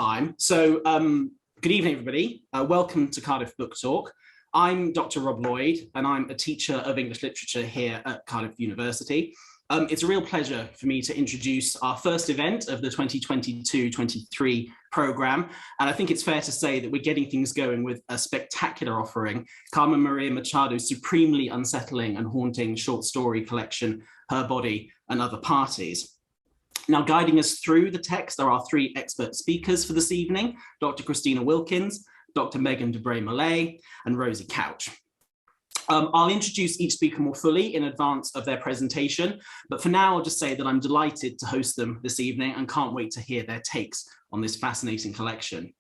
time. So good evening, everybody. Welcome to Cardiff Book Talk. I'm Dr. Rob Lloyd, and I'm a teacher of English literature here at Cardiff University. It's a real pleasure for me to introduce our first event of the 2022-23 programme. And I think it's fair to say that we're getting things going with a spectacular offering, Carmen Maria Machado's supremely unsettling and haunting short story collection, Her Body and Other Parties. Now, guiding us through the text are our three expert speakers for this evening, Dr. Christina Wilkins, Dr. Megen de Bruin-Molé, and Rosie Couch. I'll introduce each speaker more fully in advance of their presentation, but for now I'll just say that I'm delighted to host them this evening and can't wait to hear their takes on this fascinating collection.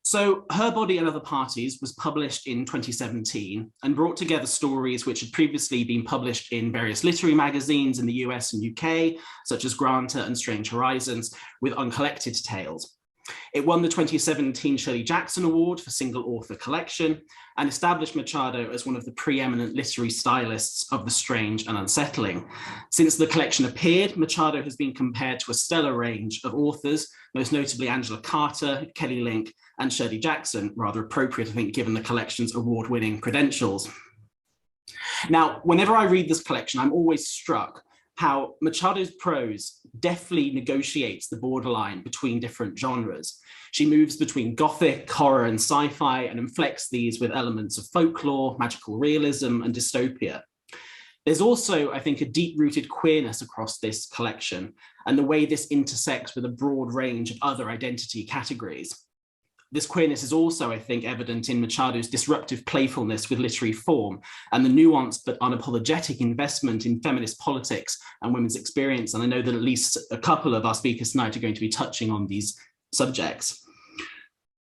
So Her Body and Other Parties was published in 2017 and brought together stories which had previously been published in various literary magazines in the US and UK, such as Granta and Strange Horizons, with uncollected tales. It won the 2017 Shirley Jackson Award for Single Author Collection and established Machado as one of the preeminent literary stylists of the strange and unsettling. Since the collection appeared, Machado has been compared to a stellar range of authors, most notably Angela Carter, Kelly Link, and Shirley Jackson, rather appropriate, I think, given the collection's award-winning credentials. Now, whenever I read this collection, I'm always struck how Machado's prose deftly negotiates the borderline between different genres. She moves between gothic, horror, and sci-fi and inflects these with elements of folklore, magical realism, and dystopia. There's also, I think, a deep-rooted queerness across this collection and the way this intersects with a broad range of other identity categories. This queerness is also, I think, evident in Machado's disruptive playfulness with literary form and the nuanced but unapologetic investment in feminist politics and women's experience. And I know that at least a couple of our speakers tonight are going to be touching on these subjects.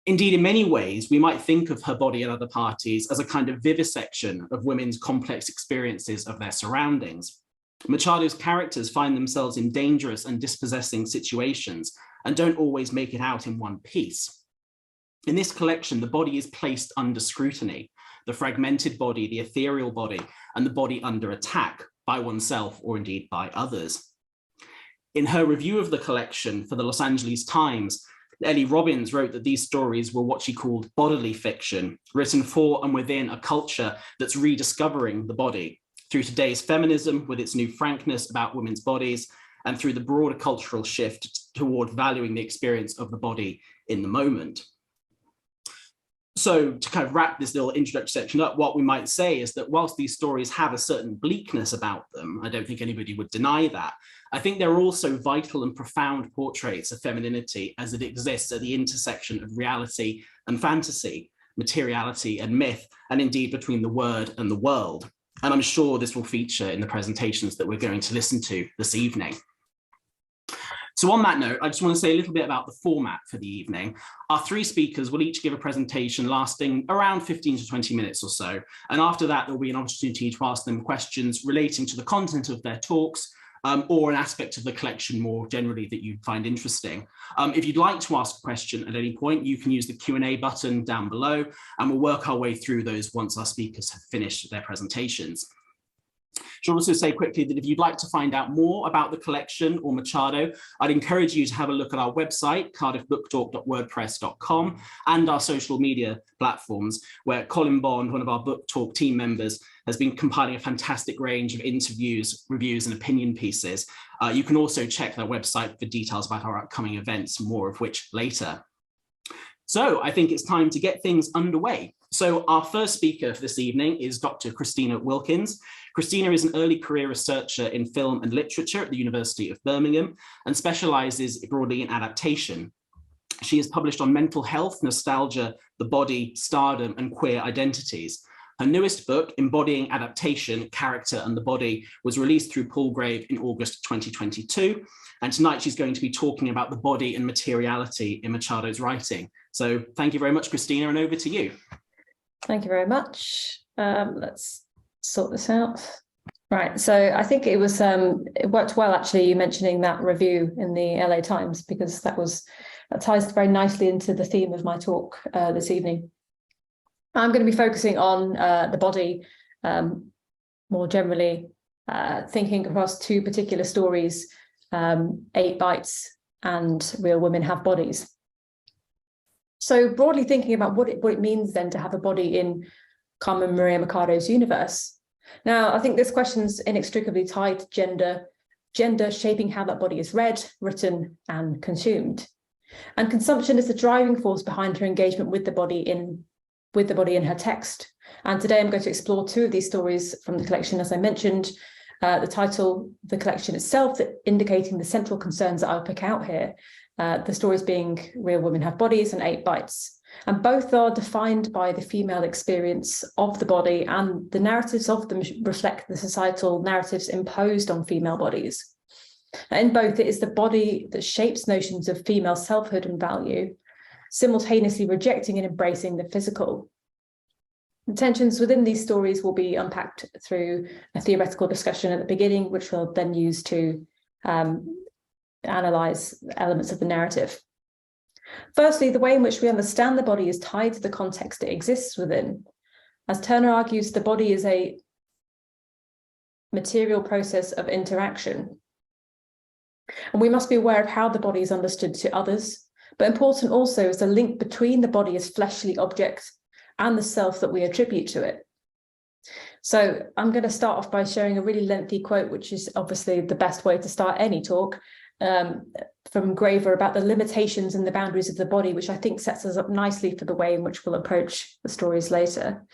Indeed, in many ways, we might think of Her Body and Other Parties as a kind of vivisection of women's complex experiences of their surroundings. Machado's characters find themselves in dangerous and dispossessing situations and don't always make it out in one piece. In this collection, the body is placed under scrutiny, the fragmented body, the ethereal body, and the body under attack by oneself or indeed by others. In her review of the collection for the Los Angeles Times, Ellie Robbins wrote that these stories were what she called bodily fiction, written for and within a culture that's rediscovering the body through today's feminism with its new frankness about women's bodies and through the broader cultural shift toward valuing the experience of the body in the moment. So to kind of wrap this little introductory section up, what we might say is that whilst these stories have a certain bleakness about them, I don't think anybody would deny that, I think they're also vital and profound portraits of femininity as it exists at the intersection of reality and fantasy, materiality and myth, and indeed between the word and the world. And I'm sure this will feature in the presentations that we're going to listen to this evening. So on that note, I just want to say a little bit about the format for the evening. Our three speakers will each give a presentation lasting around 15 to 20 minutes or so. And after that, there'll be an opportunity to ask them questions relating to the content of their talks or an aspect of the collection more generally that you find interesting. If you'd like to ask a question at any point, you can use the Q&A button down below, and we'll work our way through those once our speakers have finished their presentations. Should also say quickly that if you'd like to find out more about the collection or Machado, I'd encourage you to have a look at our website, cardiffbooktalk.wordpress.com, and our social media platforms, where Colin Bond, one of our Book Talk team members, has been compiling a fantastic range of interviews, reviews, and opinion pieces. You can also check their website for details about our upcoming events, more of which later. So I think it's time to get things underway. So our first speaker for this evening is Dr. Christina Wilkins. Christina is an early career researcher in film and literature at the University of Birmingham and specializes broadly in adaptation. She has published on mental health, nostalgia, the body, stardom, and queer identities. Her newest book, Embodying Adaptation, Character and the Body, was released through Palgrave in August 2022. And tonight she's going to be talking about the body and materiality in Machado's writing. So thank you very much, Christina, and over to you. Thank you very much. Let's sort this out. Right, so I think it was it worked well actually, you mentioning that review in the LA Times, because that ties very nicely into the theme of my talk this evening. I'm going to be focusing on the body more generally, thinking across two particular stories, 8 Bites and real women have bodies. So broadly thinking about what it means then to have a body in Carmen Maria Machado's universe. Now, I think this question's inextricably tied to gender shaping how that body is read, written, and consumed. And consumption is the driving force behind her engagement with the body in her text. And today I'm going to explore two of these stories from the collection, as I mentioned. The title, the collection itself, indicating the central concerns that I'll pick out here. The stories being Real Women Have Bodies and 8 Bites. And both are defined by the female experience of the body, and the narratives of them reflect the societal narratives imposed on female bodies. In both, it is the body that shapes notions of female selfhood and value, simultaneously rejecting and embracing the physical. The tensions within these stories will be unpacked through a theoretical discussion at the beginning, which we'll then use to analyse elements of the narrative. Firstly, the way in which we understand the body is tied to the context it exists within. As Turner argues, the body is a material process of interaction. And we must be aware of how the body is understood to others, but important also is the link between the body as fleshly object and the self that we attribute to it. So I'm going to start off by sharing a really lengthy quote, which is obviously the best way to start any talk, from Graver about the limitations and the boundaries of the body, which I think sets us up nicely for the way in which we'll approach the stories later.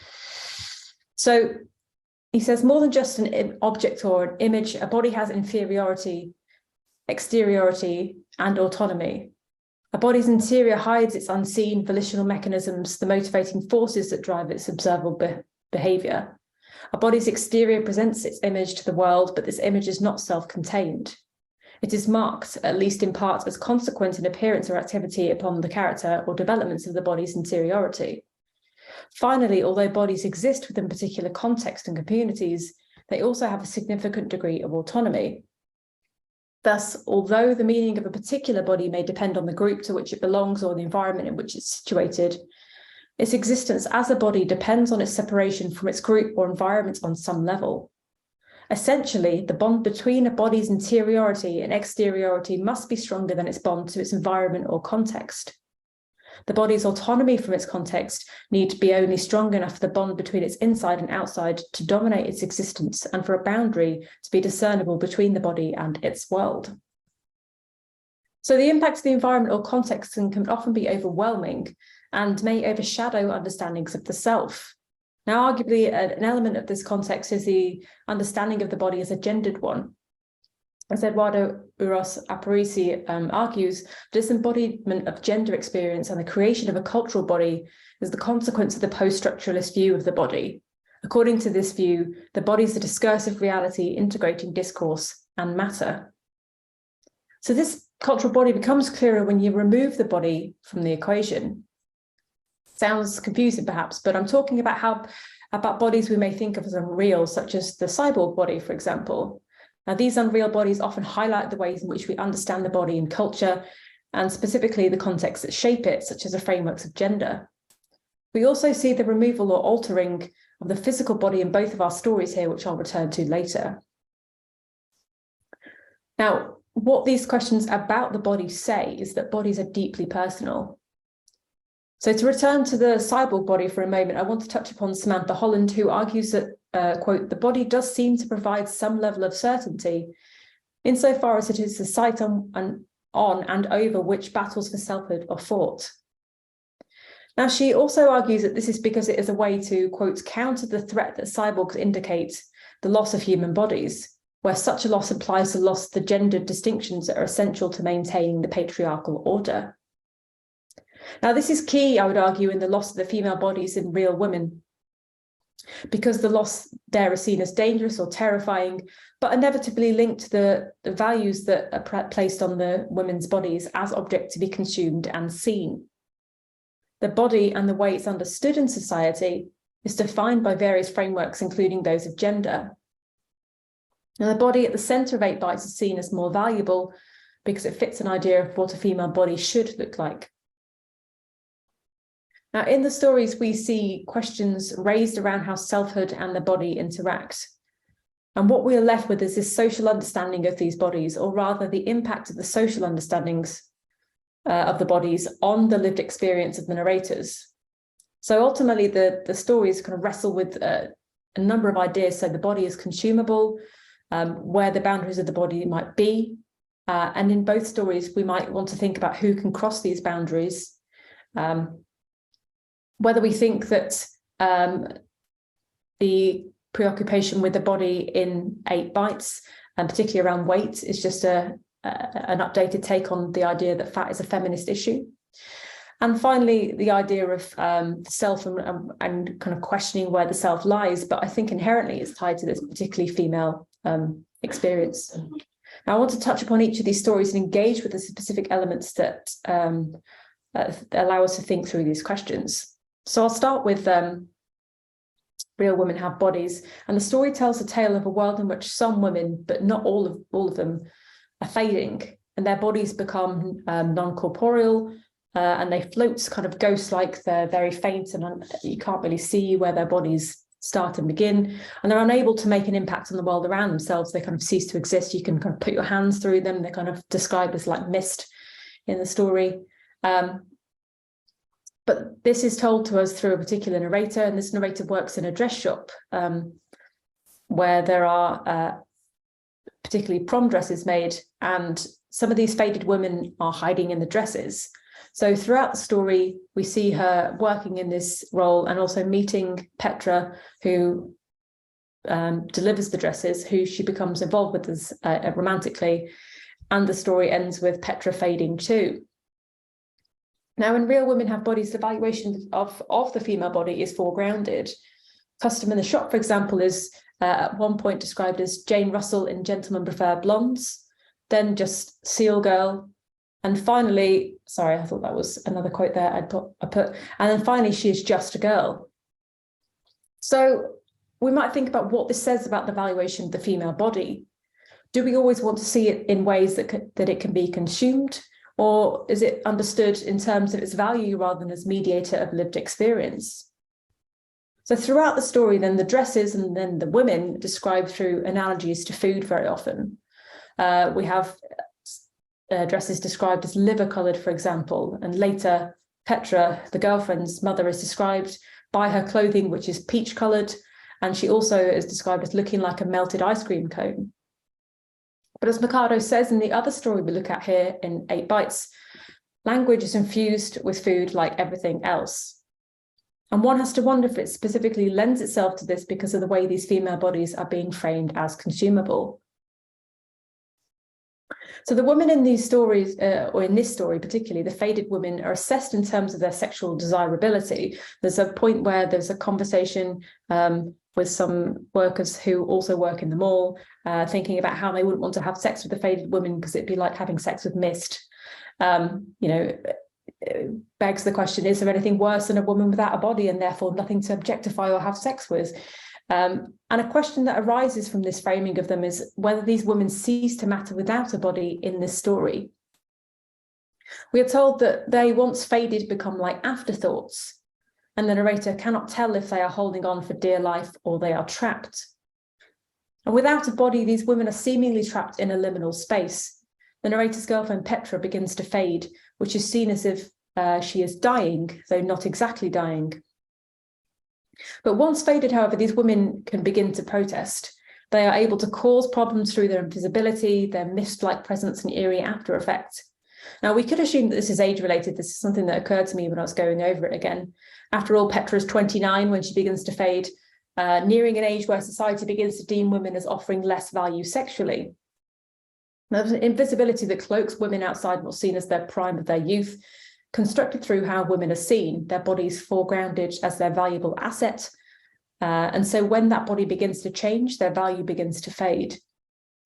So he says, more than just an object or an image, a body has inferiority, exteriority, and autonomy. A body's interior hides its unseen volitional mechanisms, the motivating forces that drive its observable behavior. A body's exterior presents its image to the world, but this image is not self-contained. It is marked, at least in part, as consequent in appearance or activity upon the character or developments of the body's interiority. Finally, although bodies exist within particular contexts and communities, they also have a significant degree of autonomy. Thus, although the meaning of a particular body may depend on the group to which it belongs or the environment in which it's situated, its existence as a body depends on its separation from its group or environment on some level. Essentially, the bond between a body's interiority and exteriority must be stronger than its bond to its environment or context. The body's autonomy from its context need to be only strong enough for the bond between its inside and outside to dominate its existence and for a boundary to be discernible between the body and its world. So the impact of the environment or context can often be overwhelming and may overshadow understandings of the self. Now, arguably, an element of this context is the understanding of the body as a gendered one. As Eduardo Uros Aparici argues, this embodiment of gender experience and the creation of a cultural body is the consequence of the post-structuralist view of the body. According to this view, the body is a discursive reality integrating discourse and matter. So this cultural body becomes clearer when you remove the body from the equation. Sounds confusing perhaps, but I'm talking about bodies we may think of as unreal, such as the cyborg body, for example. Now, these unreal bodies often highlight the ways in which we understand the body in culture, and specifically the contexts that shape it, such as the frameworks of gender. We also see the removal or altering of the physical body in both of our stories here, which I'll return to later. Now, what these questions about the body say is that bodies are deeply personal. So to return to the cyborg body for a moment, I want to touch upon Samantha Holland, who argues that, quote, the body does seem to provide some level of certainty, insofar as it is the site on and over which battles for selfhood are fought. Now, she also argues that this is because it is a way to, quote, counter the threat that cyborgs indicate, the loss of human bodies, where such a loss implies the loss of the gendered distinctions that are essential to maintaining the patriarchal order. Now, this is key, I would argue, in the loss of the female bodies in Real Women, because the loss there is seen as dangerous or terrifying, but inevitably linked to the values that are placed on the women's bodies as objects to be consumed and seen. The body and the way it's understood in society is defined by various frameworks, including those of gender. Now, the body at the centre of 8 Bites is seen as more valuable because it fits an idea of what a female body should look like. Now, in the stories, we see questions raised around how selfhood and the body interact. And what we are left with is this social understanding of these bodies, or rather the impact of the social understandings of the bodies on the lived experience of the narrators. So ultimately, the stories kind of wrestle with a number of ideas. So the body is consumable, where the boundaries of the body might be. And in both stories, we might want to think about who can cross these boundaries. Whether we think that the preoccupation with the body in 8 Bites, and particularly around weight, is just an updated take on the idea that fat is a feminist issue. And finally, the idea of self and kind of questioning where the self lies, but I think inherently it's tied to this particularly female experience. Now, I want to touch upon each of these stories and engage with the specific elements that allow us to think through these questions. So I'll start with Real Women Have Bodies, and the story tells a tale of a world in which some women, but not all of them, are fading, and their bodies become non-corporeal, and they float kind of ghost-like. They're very faint, and you can't really see where their bodies start and begin, and they're unable to make an impact on the world around themselves. They kind of cease to exist. You can kind of put your hands through them. They're kind of described as like mist in the story. But this is told to us through a particular narrator, and this narrator works in a dress shop where there are particularly prom dresses made, and some of these faded women are hiding in the dresses. So throughout the story, we see her working in this role and also meeting Petra, who delivers the dresses, who she becomes involved with as, romantically, and the story ends with Petra fading too. Now, in Real Women Have Bodies, the valuation of the female body is foregrounded. Custom in the Shop, for example, is at one point described as Jane Russell in Gentlemen Prefer Blondes, then just Seal Girl, and finally, sorry, I thought that was another quote there I put, and then finally, she is just a girl. So we might think about what this says about the valuation of the female body. Do we always want to see it in ways that it can be consumed? Or is it understood in terms of its value rather than as mediator of lived experience? So throughout the story, then the dresses and then the women described through analogies to food very often. We have dresses described as liver-coloured, for example, and later Petra, the girlfriend's mother, is described by her clothing, which is peach-coloured, and she also is described as looking like a melted ice cream cone. But as Machado says in the other story we look at here in 8 Bites, language is infused with food like everything else. And one has to wonder if it specifically lends itself to this because of the way these female bodies are being framed as consumable. So the women in these stories, or in this story particularly, the faded women, are assessed in terms of their sexual desirability. There's a point where there's a conversation with some workers who also work in the mall, thinking about how they wouldn't want to have sex with the faded women because it'd be like having sex with mist. It begs the question, is there anything worse than a woman without a body and therefore nothing to objectify or have sex with? And a question that arises from this framing of them is whether these women cease to matter without a body in this story. We are told that they, once faded, become like afterthoughts, and the narrator cannot tell if they are holding on for dear life or they are trapped. And without a body, these women are seemingly trapped in a liminal space. The narrator's girlfriend Petra begins to fade, which is seen as if she is dying, though not exactly dying. But once faded, however, these women can begin to protest. They are able to cause problems through their invisibility, their mist-like presence, and eerie after effect. Now, we could assume that this is age-related. This is something that occurred to me when I was going over it again. After all, Petra is 29 when she begins to fade, nearing an age where society begins to deem women as offering less value sexually. Now, there's an invisibility that cloaks women outside what's seen as their prime of their youth, constructed through how women are seen, their bodies foregrounded as their valuable asset. And so when that body begins to change, their value begins to fade.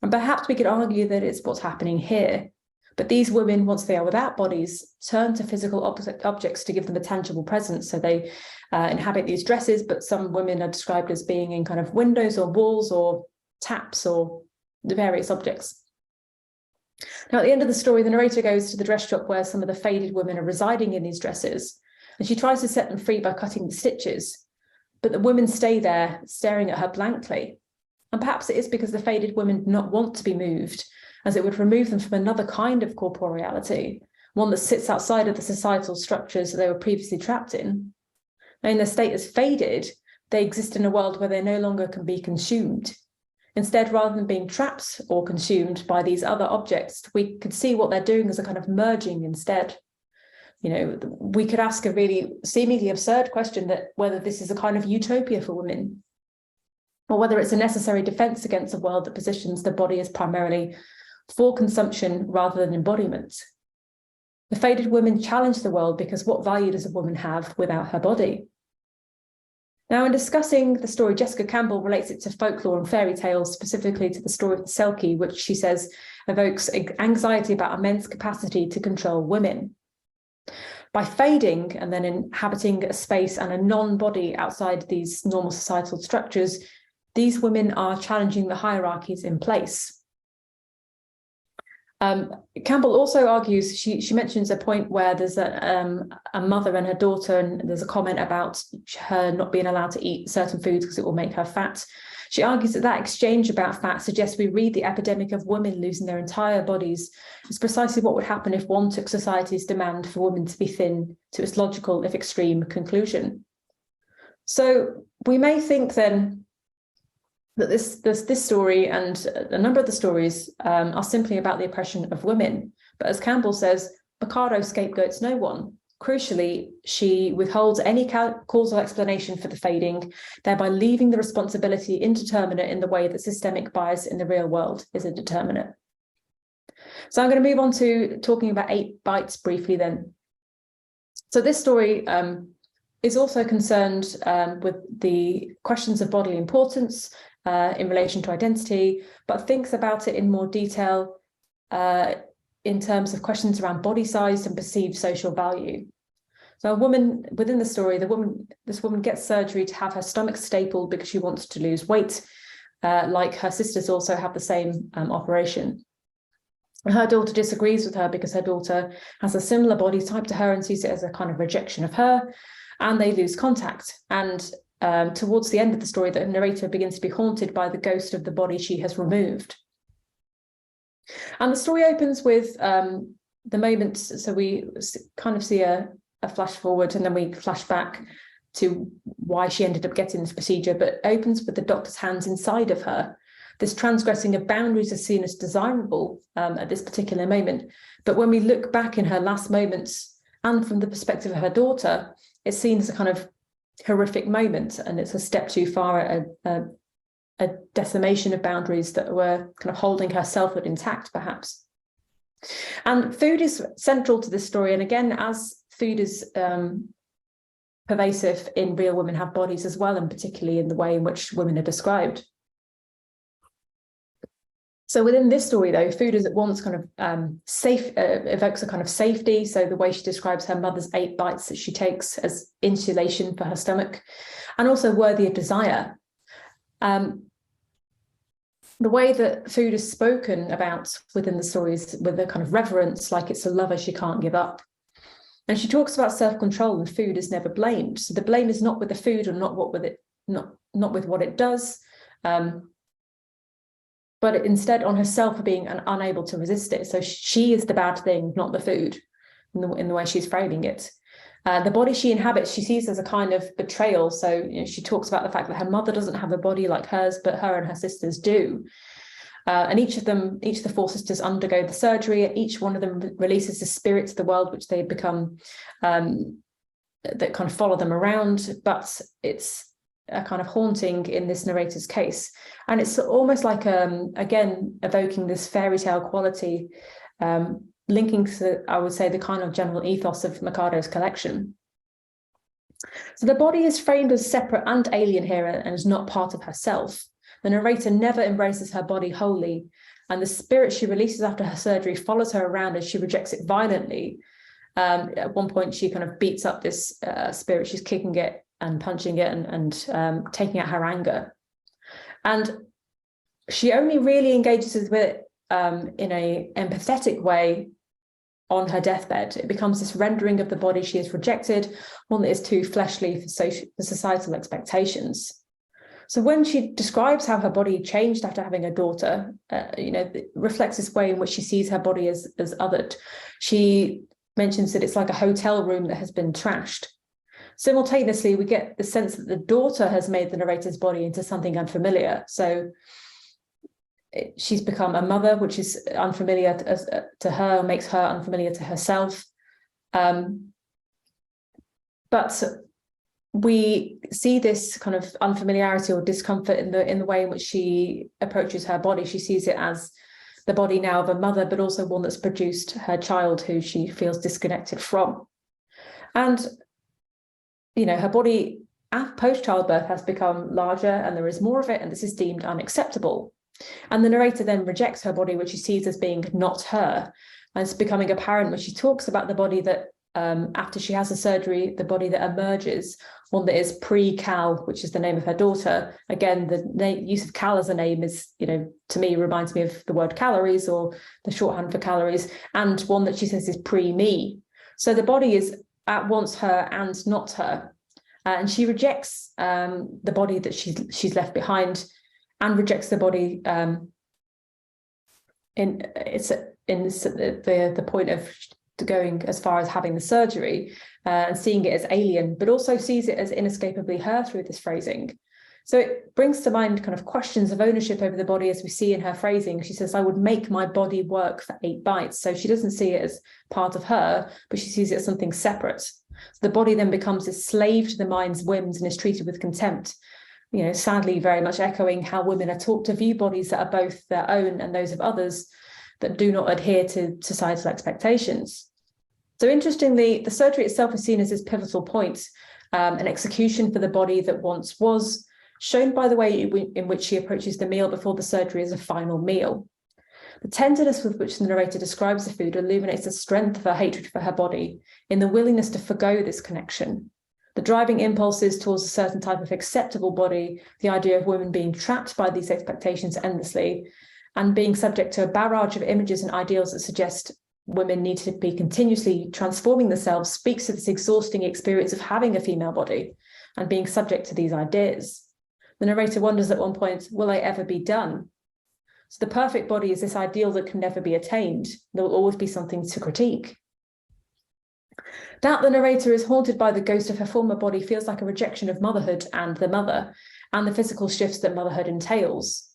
And perhaps we could argue that it's what's happening here. But these women, once they are without bodies, turn to physical objects to give them a tangible presence. So they inhabit these dresses, but some women are described as being in kind of windows or walls or taps or the various objects. Now, at the end of the story, the narrator goes to the dress shop where some of the faded women are residing in these dresses, and she tries to set them free by cutting the stitches. But the women stay there, staring at her blankly. And perhaps it is because the faded women do not want to be moved, as it would remove them from another kind of corporeality, one that sits outside of the societal structures that they were previously trapped in. And in their state as faded, they exist in a world where they no longer can be consumed. Instead, rather than being trapped or consumed by these other objects, we could see what they're doing as a kind of merging instead. You know, we could ask a really seemingly absurd question that whether this is a kind of utopia for women, or whether it's a necessary defense against a world that positions the body as primarily for consumption rather than embodiment. The faded women challenge the world because what value does a woman have without her body? Now, in discussing the story, Jessica Campbell relates it to folklore and fairy tales, specifically to the story of the Selkie, which she says evokes anxiety about a men's capacity to control women. By fading and then inhabiting a space and a non-body outside these normal societal structures, these women are challenging the hierarchies in place. Campbell also argues, she mentions a point where there's a mother and her daughter, and there's a comment about her not being allowed to eat certain foods because it will make her fat. She argues that exchange about fat suggests we read the epidemic of women losing their entire bodies is precisely what would happen if one took society's demand for women to be thin to its logical, if extreme, conclusion. So we may think then that this story and a number of the stories are simply about the oppression of women. But as Campbell says, Machado scapegoats no one. Crucially, she withholds any causal explanation for the fading, thereby leaving the responsibility indeterminate in the way that systemic bias in the real world is indeterminate. So I'm going to move on to talking about 8 Bites briefly then. So this story is also concerned with the questions of bodily importance, in relation to identity, but thinks about it in more detail in terms of questions around body size and perceived social value. So a woman within the story, this woman gets surgery to have her stomach stapled because she wants to lose weight, like her sisters also have the same operation. Her daughter disagrees with her because her daughter has a similar body type to her and sees it as a kind of rejection of her, and they lose contact. And towards the end of the story, the narrator begins to be haunted by the ghost of the body she has removed. And the story opens with the moment, so we kind of see a flash forward and then we flash back to why she ended up getting this procedure, but opens with the doctor's hands inside of her. This transgressing of boundaries is seen as desirable at this particular moment. But when we look back in her last moments and from the perspective of her daughter, it's seen as a kind of horrific moment, and it's a step too far, a decimation of boundaries that were kind of holding her selfhood intact, perhaps. And food is central to this story, and again, as food is pervasive in Real Women Have Bodies as well, and particularly in the way in which women are described. So within this story, though, food is at once kind of evokes a kind of safety. So the way she describes her mother's 8 bites that she takes as insulation for her stomach, and also worthy of desire. The way that food is spoken about within the stories with a kind of reverence, like it's a lover she can't give up. And she talks about self-control, and food is never blamed. So the blame is not with the food or not with what it does. But instead on herself for being unable to resist it. So she is the bad thing, not the food, in the way she's framing it. The body she inhabits, she sees as a kind of betrayal. So she talks about the fact that her mother doesn't have a body like hers, but her and her sisters do. And each of the 4 sisters undergo the surgery, and each one of them releases the spirit to the world, which they become, that kind of follow them around. But it's a kind of haunting in this narrator's case. And it's almost like, again, evoking this fairy tale quality, linking to, I would say, the kind of general ethos of Machado's collection. So the body is framed as separate and alien here and is not part of herself. The narrator never embraces her body wholly, and the spirit she releases after her surgery follows her around as she rejects it violently. At one point, she kind of beats up this spirit. She's kicking it and punching it and taking out her anger. And she only really engages with it in an empathetic way on her deathbed. It becomes this rendering of the body she has rejected, one that is too fleshly for societal expectations. So when she describes how her body changed after having a daughter, it reflects this way in which she sees her body as othered. She mentions that it's like a hotel room that has been trashed. Simultaneously, we get the sense that the daughter has made the narrator's body into something unfamiliar. So she's become a mother, which is unfamiliar to her, makes her unfamiliar to herself. But we see this kind of unfamiliarity or discomfort in the way in which she approaches her body. She sees it as the body now of a mother, but also one that's produced her child who she feels disconnected from. And, her body post-childbirth has become larger and there is more of it, and this is deemed unacceptable. And the narrator then rejects her body, which she sees as being not her. And it's becoming apparent when she talks about the body that after she has the surgery, the body that emerges, one that is pre-Cal, which is the name of her daughter. Again, the use of Cal as a name is, to me, reminds me of the word calories or the shorthand for calories, and one that she says is pre-me. So the body is at once her and not her. And she rejects the body that she's left behind, and rejects the body in the point of going as far as having the surgery and seeing it as alien, but also sees it as inescapably her through this phrasing. So it brings to mind kind of questions of ownership over the body, as we see in her phrasing. She says, I would make my body work for 8 bites. So she doesn't see it as part of her, but she sees it as something separate. So the body then becomes a slave to the mind's whims and is treated with contempt. Sadly, very much echoing how women are taught to view bodies that are both their own and those of others, that do not adhere to societal expectations. So interestingly, the surgery itself is seen as this pivotal point, an execution for the body that once was, shown by the way in which she approaches the meal before the surgery as a final meal. The tenderness with which the narrator describes the food illuminates the strength of her hatred for her body in the willingness to forgo this connection. The driving impulses towards a certain type of acceptable body, the idea of women being trapped by these expectations endlessly, and being subject to a barrage of images and ideals that suggest women need to be continuously transforming themselves, speaks to this exhausting experience of having a female body and being subject to these ideas. The narrator wonders at one point, will I ever be done? So the perfect body is this ideal that can never be attained. There will always be something to critique. That the narrator is haunted by the ghost of her former body feels like a rejection of motherhood and the mother, and the physical shifts that motherhood entails.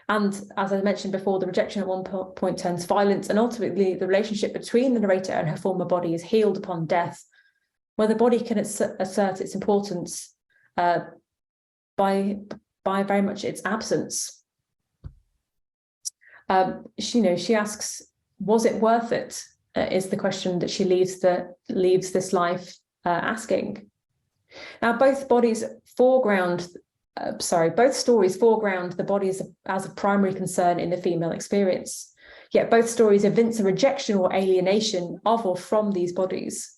And as I mentioned before, the rejection at one point turns violent, and ultimately the relationship between the narrator and her former body is healed upon death, where the body can assert its importance by very much its absence. She asks, was it worth it? Is the question that she leaves this life asking. Now, both stories foreground the body as a primary concern in the female experience. Yet both stories evince a rejection or alienation of or from these bodies.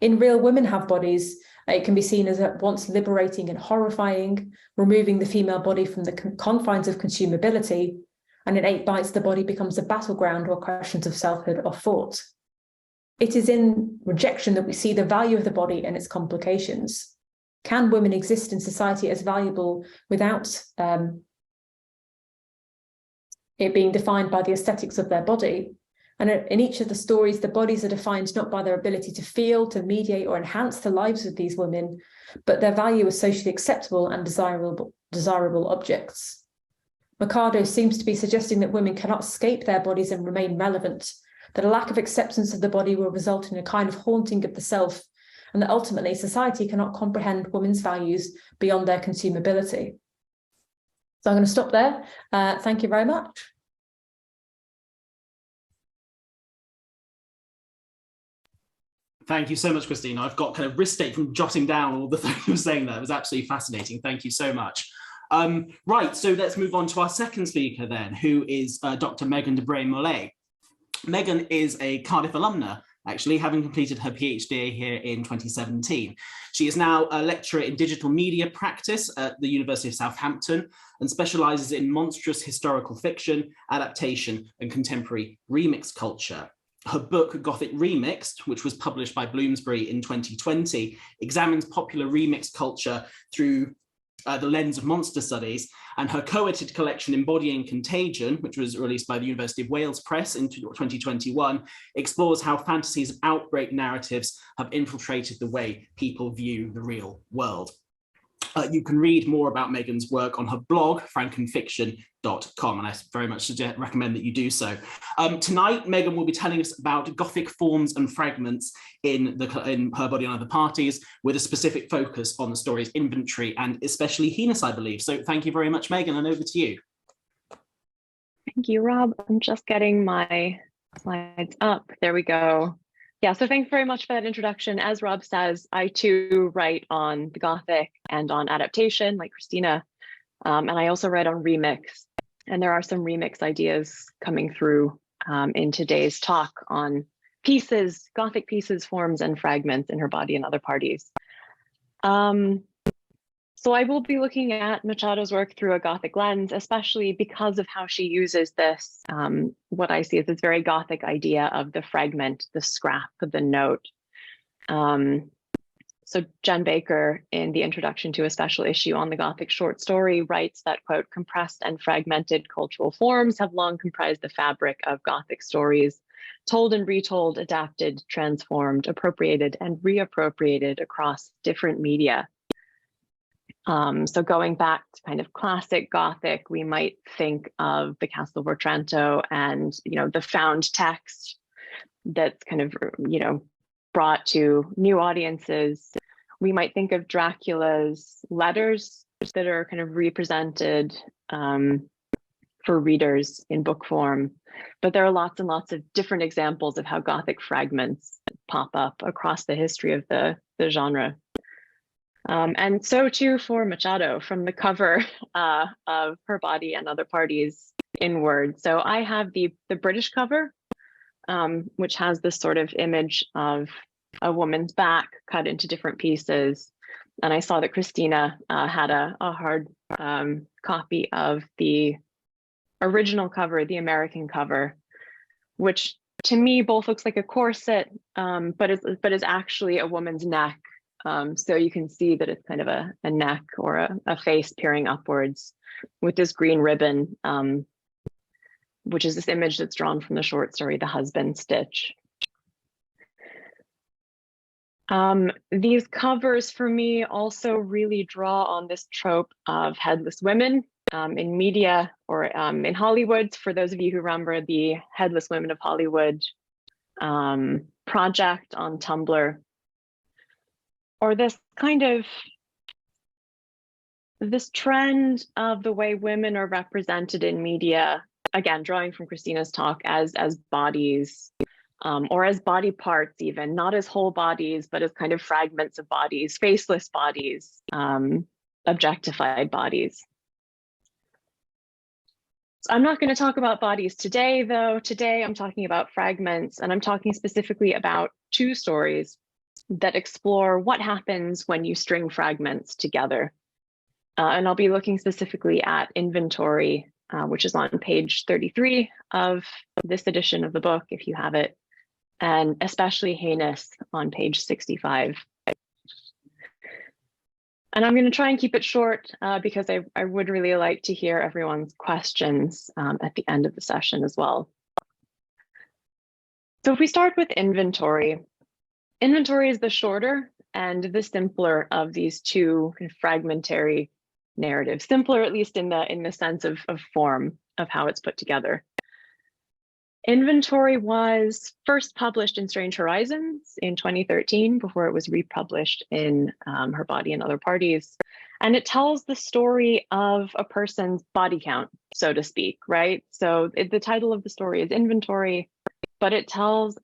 In Real Women Have Bodies, it can be seen as at once liberating and horrifying, removing the female body from the confines of consumability, and in 8 Bites, the body becomes a battleground where questions of selfhood are fought. It is in rejection that we see the value of the body and its complications. Can women exist in society as valuable without it being defined by the aesthetics of their body? And in each of the stories, the bodies are defined not by their ability to feel, to mediate, or enhance the lives of these women, but their value as socially acceptable and desirable objects. Machado seems to be suggesting that women cannot escape their bodies and remain relevant, that a lack of acceptance of the body will result in a kind of haunting of the self, and that ultimately society cannot comprehend women's values beyond their consumability. So I'm going to stop there. Thank you very much. Thank you so much, Christina. I've got kind of wrist ache from jotting down all the things you were saying there. It was absolutely fascinating. Thank you so much. Right, so let's move on to our second speaker then, who is Dr. Megen de Bruin-Molé. Megen is a Cardiff alumna, actually, having completed her PhD here in 2017. She is now a lecturer in digital media practice at the University of Southampton and specialises in monstrous historical fiction, adaptation, and contemporary remix culture. Her book, Gothic Remixed, which was published by Bloomsbury in 2020, examines popular remix culture through The Lens of Monster Studies, and her co-edited collection Embodying Contagion, which was released by the University of Wales Press in 2021, explores how fantasies of outbreak narratives have infiltrated the way people view the real world. You can read more about Megen's work on her blog, frankenfiction.com, and I very much recommend that you do so. Tonight, Megen will be telling us about Gothic forms and fragments in Her Body and Other Parties, with a specific focus on the story's inventory and especially heinous, I believe. So thank you very much, Megen, and over to you. Thank you, Rob. I'm just getting my slides up. There we go. Yeah, so thanks very much for that introduction. As Rob says, I too write on the Gothic and on adaptation, like Christina, and I also write on remix. And there are some remix ideas coming through in today's talk on pieces, Gothic pieces, forms, and fragments in Her Body and Other Parties. So I will be looking at Machado's work through a Gothic lens, especially because of how she uses this, what I see as this very Gothic idea of the fragment, the scrap, the note. So Jen Baker, in the introduction to a special issue on the Gothic short story, writes that, quote, compressed and fragmented cultural forms have long comprised the fabric of Gothic stories, told and retold, adapted, transformed, appropriated, and reappropriated across different media. So going back to kind of classic Gothic, we might think of the Castle of Otranto and, the found text that's kind of, brought to new audiences. We might think of Dracula's letters that are kind of represented for readers in book form. But there are lots and lots of different examples of how Gothic fragments pop up across the history of the genre. And so too for Machado, from the cover of Her Body and Other Parties inward. So I have the British cover, which has this sort of image of a woman's back cut into different pieces. And I saw that Christina had a hard copy of the original cover, the American cover, which to me both looks like a corset, but is actually a woman's neck. So you can see that it's kind of a neck or a face peering upwards with this green ribbon, which is this image that's drawn from the short story, The Husband Stitch. These covers for me also really draw on this trope of headless women in media or in Hollywood. For those of you who remember the Headless Women of Hollywood project on Tumblr, or this trend of the way women are represented in media, again, drawing from Christina's talk, as bodies, or as body parts even, not as whole bodies, but as kind of fragments of bodies, faceless bodies, objectified bodies. So I'm not going to talk about bodies today, though. Today I'm talking about fragments, and I'm talking specifically about two stories that explore what happens when you string fragments together. And I'll be looking specifically at Inventory, which is on page 33 of this edition of the book, if you have it, and especially Heinous on page 65. And I'm going to try and keep it short because I would really like to hear everyone's questions at the end of the session as well. So if we start with Inventory, Inventory is the shorter and the simpler of these two kind of fragmentary narratives. Simpler, at least in the sense of form of how it's put together. Inventory was first published in Strange Horizons in 2013 before it was republished in Her Body and Other Parties. And it tells the story of a person's body count, so to speak, right? So the title of the story is Inventory, but it tells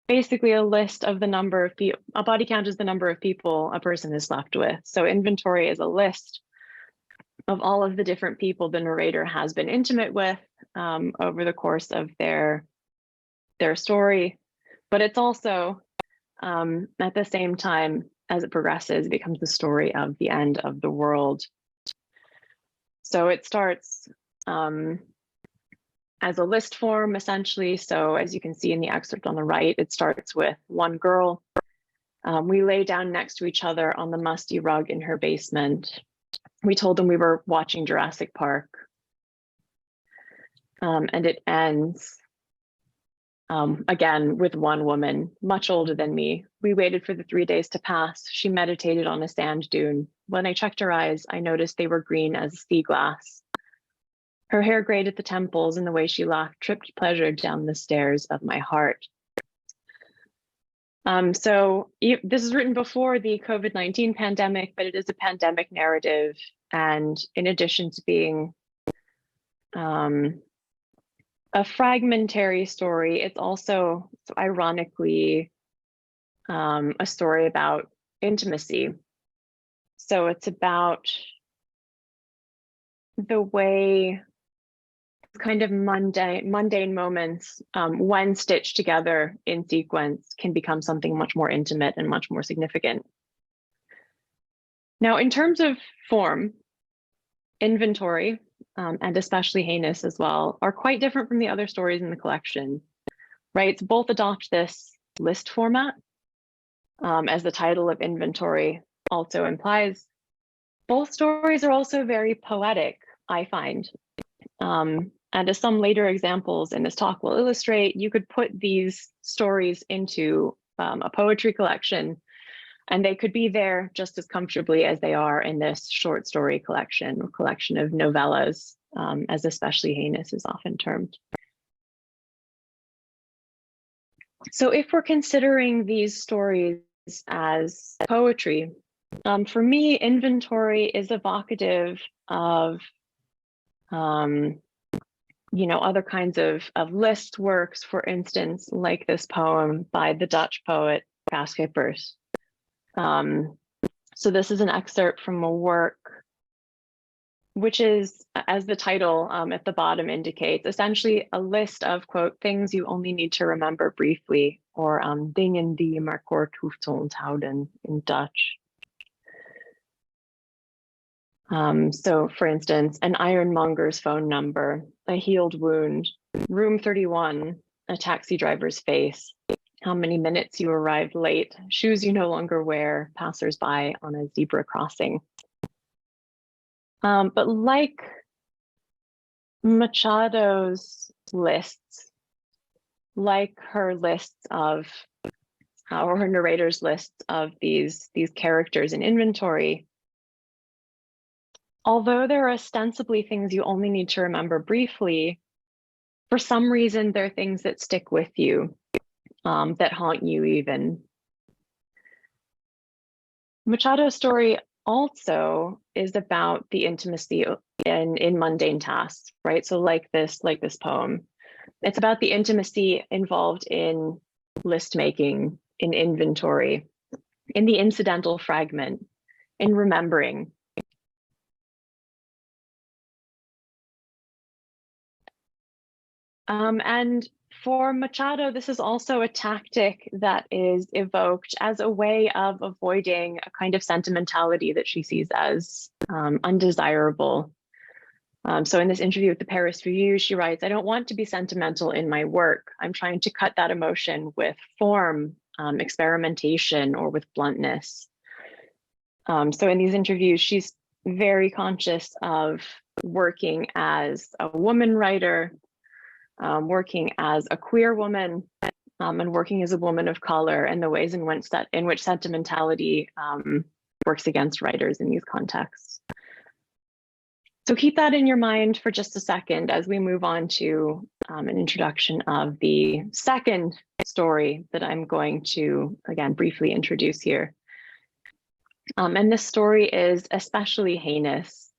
basically a list of the number of people. A body count is the number of people a person is left with. So Inventory is a list of all of the different people the narrator has been intimate with over the course of their story. But it's also, at the same time, as it progresses, it becomes the story of the end of the world. So it starts as a list form, essentially. So as you can see in the excerpt on the right, it starts with one girl We lay down next to each other on the musty rug in her basement. We told them we were watching Jurassic Park. And it ends again with one woman, much older than me. We waited for the 3 days to pass. She meditated on a sand dune. When I checked her eyes, I noticed they were green as sea glass. Her hair grayed at the temples, and the way she laughed tripped pleasure down the stairs of my heart. So this is written before the COVID-19 pandemic, but it is a pandemic narrative. And in addition to being a fragmentary story, it's also ironically a story about intimacy. So it's about the way kind of mundane moments, when stitched together in sequence, can become something much more intimate and much more significant. Now, in terms of form, inventory, and especially heinous as well, are quite different from the other stories in the collection, right? So both adopt this list format, as the title of inventory also implies. Both stories are also very poetic, I find. And as some later examples in this talk will illustrate, you could put these stories into a poetry collection, and they could be there just as comfortably as they are in this short story collection or collection of novellas, as especially heinous is often termed. So if we're considering these stories as poetry, for me, inventory is evocative of other kinds of list works, for instance, like this poem by the Dutch poet Kaskepers. So this is an excerpt from a work which is, as the title at the bottom indicates, essentially a list of, quote, things you only need to remember briefly, or dingen die je maar kort hoeft te onthouden in Dutch. So for instance, an ironmonger's phone number, a healed wound, room 31, a taxi driver's face, how many minutes you arrived late, shoes you no longer wear, passersby on a zebra crossing. But like Machado's lists, like her lists of, or her narrator's lists of these characters in inventory, although they're ostensibly things you only need to remember briefly, for some reason, they're things that stick with you, that haunt you even. Machado's story also is about the intimacy in mundane tasks, right? So like this poem, it's about the intimacy involved in list making, in inventory, in the incidental fragment, in remembering. And for Machado, this is also a tactic that is evoked as a way of avoiding a kind of sentimentality that she sees as undesirable. So in this interview with the Paris Review, she writes, "I don't want to be sentimental in my work. I'm trying to cut that emotion with form, experimentation, or with bluntness." So in these interviews, she's very conscious of working as a woman writer, working as a queer woman, and working as a woman of color, and the ways in which sentimentality works against writers in these contexts. So keep that in your mind for just a second as we move on to an introduction of the second story that I'm going to, again, briefly introduce here. And this story is Especially Heinous.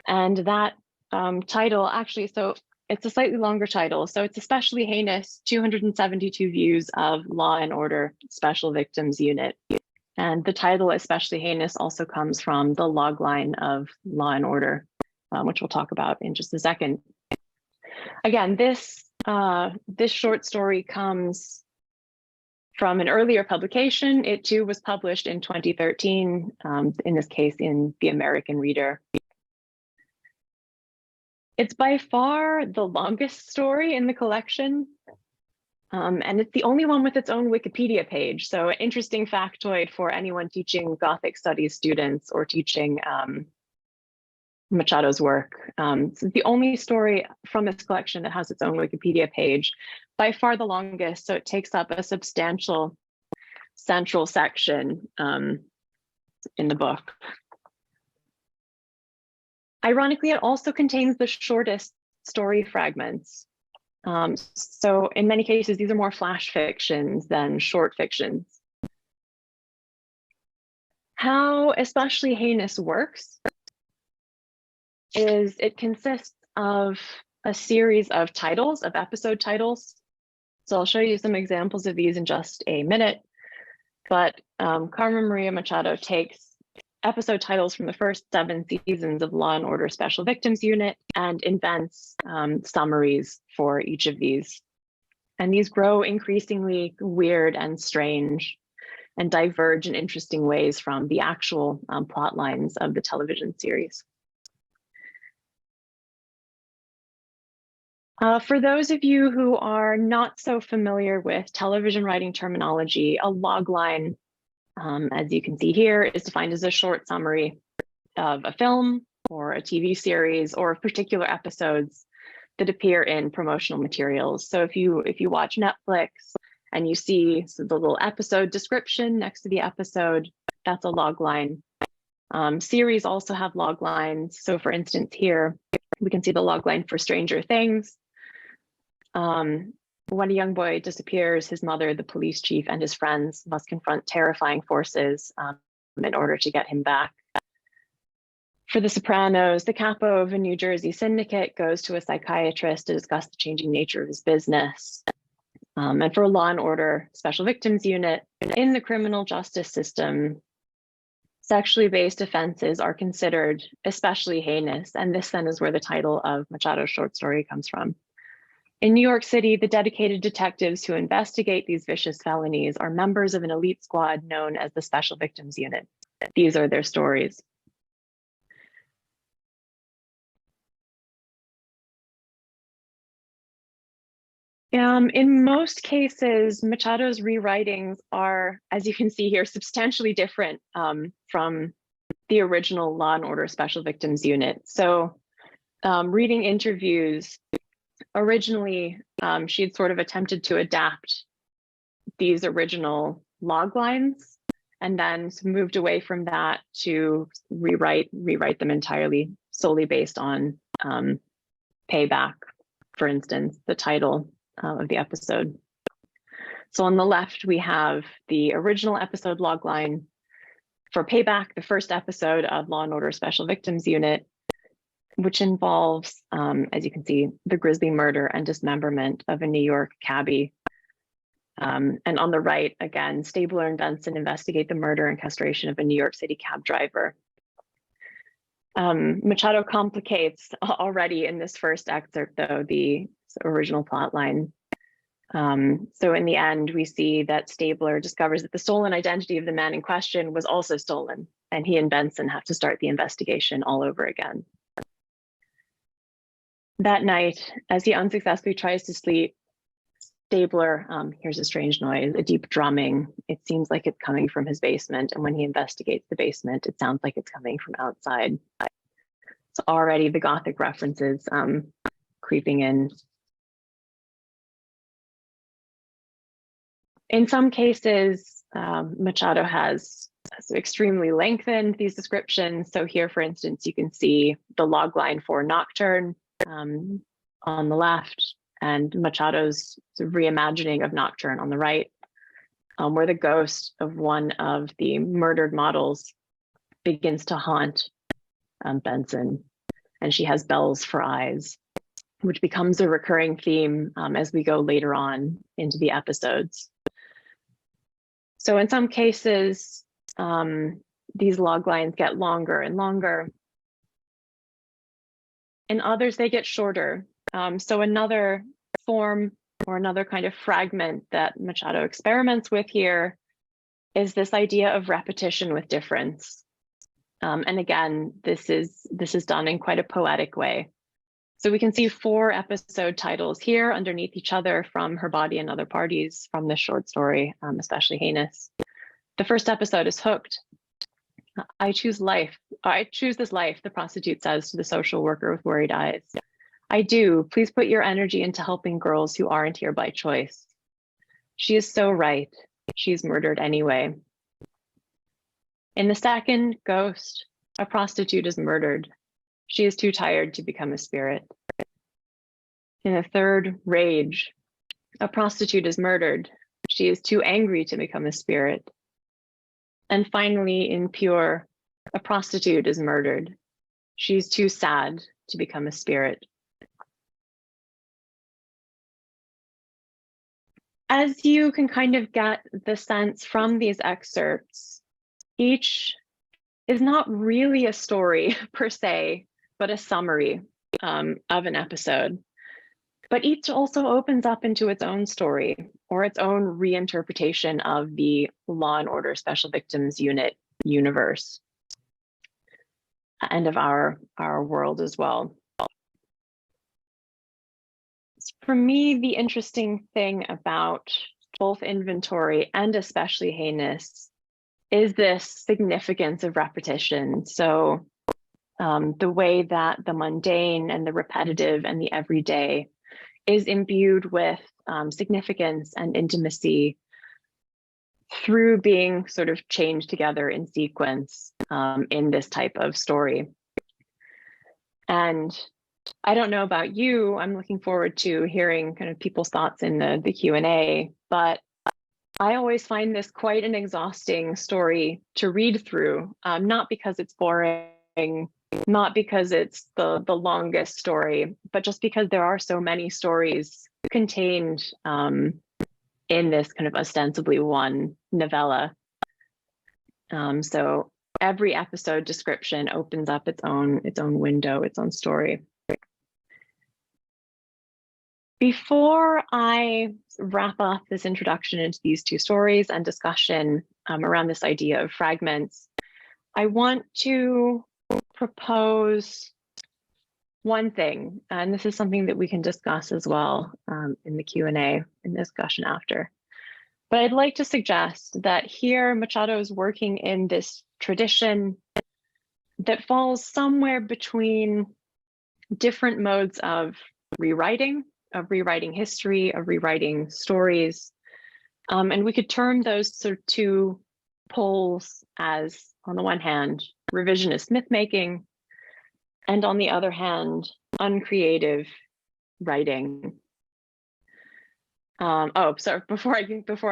And that title actually, so it's a slightly longer title. So it's Especially Heinous, 272 Views of Law and Order Special Victims Unit. And the title Especially Heinous also comes from the logline of Law and Order, which we'll talk about in just a second. Again, this short story comes from an earlier publication. It too was published in 2013, in this case in The American Reader. It's by far the longest story in the collection. And it's the only one with its own Wikipedia page. So an interesting factoid for anyone teaching Gothic studies students or teaching Machado's work. It's the only story from this collection that has its own Wikipedia page, by far the longest, so it takes up a substantial central section in the book. Ironically, it also contains the shortest story fragments. So in many cases, these are more flash fictions than short fictions. How especially heinous works is it consists of a series of titles, of episode titles. So I'll show you some examples of these in just a minute. But Carmen Maria Machado takes episode titles from the first 7 seasons of Law and Order Special Victims Unit and invents summaries for each of these. And these grow increasingly weird and strange and diverge in interesting ways from the actual plot lines of the television series. For those of you who are not so familiar with television writing terminology, a logline, as you can see here, is defined as a short summary of a film or a TV series or particular episodes that appear in promotional materials. So if you watch Netflix and you see the little episode description next to the episode, that's a logline. Series also have loglines. So for instance, here we can see the logline for Stranger Things. When a young boy disappears, his mother, the police chief, and his friends must confront terrifying forces in order to get him back. For The Sopranos, the capo of a New Jersey syndicate goes to a psychiatrist to discuss the changing nature of his business. And for Law and Order Special Victims Unit, in the criminal justice system, sexually based offenses are considered especially heinous. And this then is where the title of Machado's short story comes from. In New York City, the dedicated detectives who investigate these vicious felonies are members of an elite squad known as the Special Victims Unit. These are their stories. In most cases, Machado's rewritings are, as you can see here, substantially different from the original Law and Order Special Victims Unit. So reading interviews, originally, she had sort of attempted to adapt these original log lines and then moved away from that to rewrite them entirely, solely based on Payback, for instance, the title of the episode. So on the left, we have the original episode logline for Payback, the first episode of Law and Order Special Victims Unit, which involves, as you can see, the grisly murder and dismemberment of a New York cabbie. And on the right, again, Stabler and Benson investigate the murder and castration of a New York City cab driver. Machado complicates already in this first excerpt, though, the original plot line. So in the end, we see that Stabler discovers that the stolen identity of the man in question was also stolen, and he and Benson have to start the investigation all over again. That night, as he unsuccessfully tries to sleep, Stabler hears a strange noise, a deep drumming. It seems like it's coming from his basement, and when he investigates the basement, it sounds like it's coming from outside. So already the Gothic references creeping in. In some cases, Machado has extremely lengthened these descriptions. So here, for instance, you can see the logline for Nocturne on the left, and Machado's reimagining of Nocturne on the right, where the ghost of one of the murdered models begins to haunt Benson, and she has bells for eyes, which becomes a recurring theme as we go later on into the episodes. So in some cases, these log lines get longer and longer. In others, they get shorter. So another form or another kind of fragment that Machado experiments with here is this idea of repetition with difference. And again, this is done in quite a poetic way. So we can see 4 episode titles here underneath each other from Her Body and Other Parties from this short story, especially heinous. The first episode is Hooked. I choose life. I choose this life, the prostitute says to the social worker with worried eyes. I do. Please put your energy into helping girls who aren't here by choice. She is so right. She's murdered anyway. In the second, Ghost, a prostitute is murdered. She is too tired to become a spirit. In the third, Rage, a prostitute is murdered. She is too angry to become a spirit. And finally, in Pure, a prostitute is murdered. She's too sad to become a spirit. As you can kind of get the sense from these excerpts, each is not really a story per se, but a summary of an episode. But each also opens up into its own story or its own reinterpretation of the Law and Order Special Victims Unit universe and of our world as well. For me, the interesting thing about both Inventory and especially Heinous is this significance of repetition. So the way that the mundane and the repetitive and the everyday is imbued with significance and intimacy through being sort of chained together in sequence in this type of story. And I don't know about you, I'm looking forward to hearing kind of people's thoughts in the Q&A, but I always find this quite an exhausting story to read through, not because it's boring, not because it's the longest story, but just because there are so many stories contained in this kind of ostensibly one novella. So every episode description opens up its own window, its own story. Before I wrap up this introduction into these 2 stories and discussion around this idea of fragments, I want to propose one thing, and this is something that we can discuss as well in the Q&A in the discussion after. But I'd like to suggest that here Machado is working in this tradition that falls somewhere between different modes of rewriting history, of rewriting stories. And we could term those sort of 2 poles as, on the one hand, revisionist myth-making, and on the other hand, uncreative writing. So before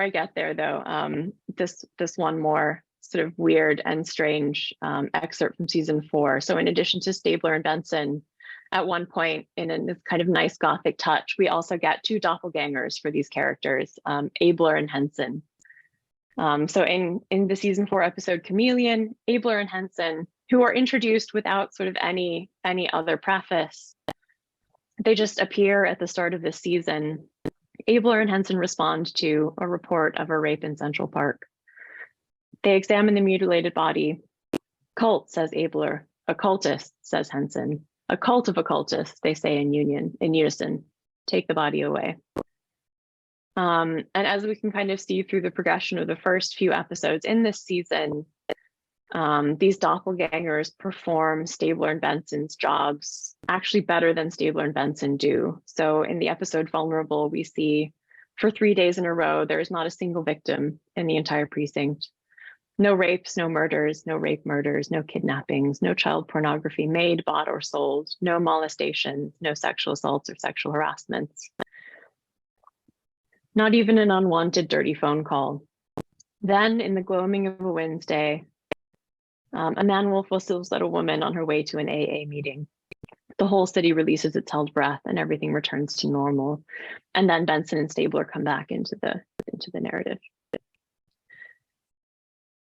I get there though, this one more sort of weird and strange excerpt from season 4. So in addition to Stabler and Benson, at one point in this kind of nice Gothic touch, we also get 2 doppelgangers for these characters, Abler and Henson. So in the season 4 episode Chameleon, Abler and Henson, who are introduced without sort of any other preface, they just appear at the start of this season. Abler and Henson respond to a report of a rape in Central Park. They examine the mutilated body. Cult, says Abler. Occultist, says Henson. A cult of occultists, they say in unison. Take the body away. And as we can kind of see through the progression of the first few episodes in this season, these doppelgangers perform Stabler and Benson's jobs actually better than Stabler and Benson do. So in the episode Vulnerable, we see for 3 days in a row, there is not a single victim in the entire precinct. No rapes, no murders, no rape murders, no kidnappings, no child pornography made, bought, or sold, no molestations, no sexual assaults or sexual harassments. Not even an unwanted dirty phone call. Then, in the gloaming of a Wednesday, a man wolf whistles at a woman on her way to an AA meeting. The whole city releases its held breath and everything returns to normal. And then Benson and Stabler come back into the narrative.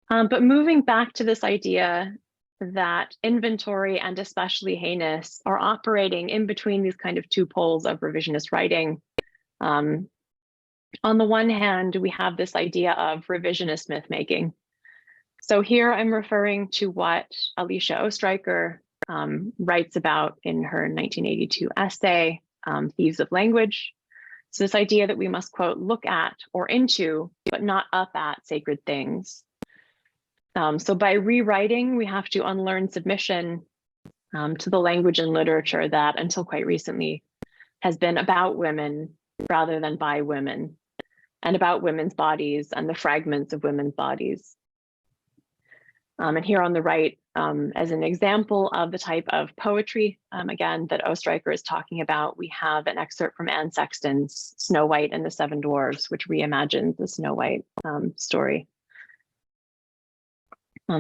But moving back to this idea that Inventory and especially Heinous are operating in between these kind of 2 poles of revisionist writing. On the one hand, we have this idea of revisionist myth-making. So here I'm referring to what Alicia Oestreicher writes about in her 1982 essay, Thieves of Language. So this idea that we must, quote, look at or into, but not up at sacred things. So by rewriting, we have to unlearn submission to the language and literature that until quite recently has been about women rather than by women, and about women's bodies and the fragments of women's bodies. And here on the right, as an example of the type of poetry, again, that Oestreicher is talking about, we have an excerpt from Anne Sexton's Snow White and the Seven Dwarfs, which reimagines the Snow White story.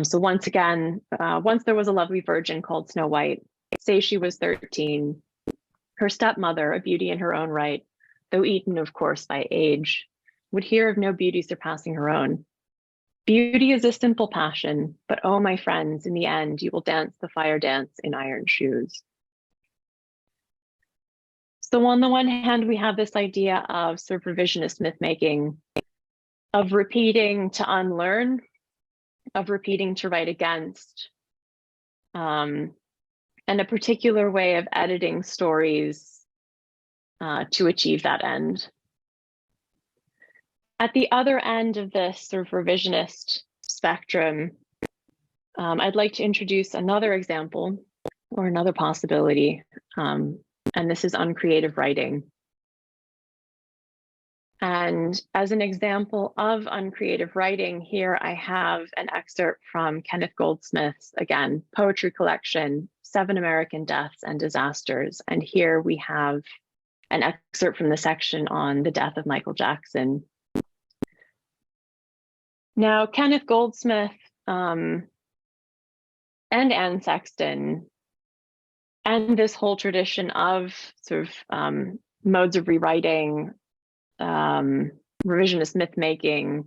So once again, once there was a lovely virgin called Snow White. Say she was 13. Her stepmother, a beauty in her own right, though eaten, of course, by age, would hear of no beauty surpassing her own. Beauty is a simple passion, but oh, my friends, in the end, you will dance the fire dance in iron shoes. So on the one hand, we have this idea of sort of revisionist myth-making, of repeating to unlearn, of repeating to write against, and a particular way of editing stories to achieve that end. At the other end of this sort of revisionist spectrum, I'd like to introduce another example or another possibility, and this is uncreative writing. And as an example of uncreative writing, here I have an excerpt from Kenneth Goldsmith's, again, poetry collection, 7 American Deaths and Disasters. And here we have an excerpt from the section on the death of Michael Jackson. Now, Kenneth Goldsmith and Anne Sexton and this whole tradition of sort of modes of rewriting, revisionist myth-making,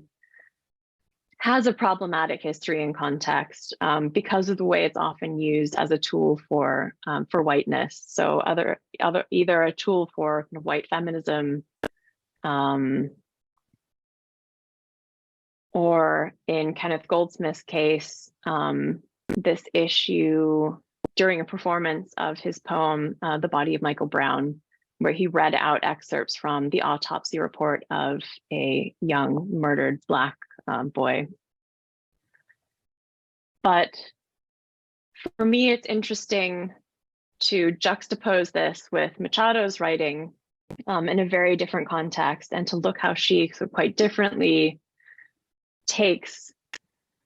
has a problematic history and context because of the way it's often used as a tool for whiteness. So either a tool for kind of white feminism, or in Kenneth Goldsmith's case, this issue during a performance of his poem, The Body of Michael Brown, where he read out excerpts from the autopsy report of a young murdered Black boy. But for me, it's interesting to juxtapose this with Machado's writing in a very different context, and to look how she quite differently takes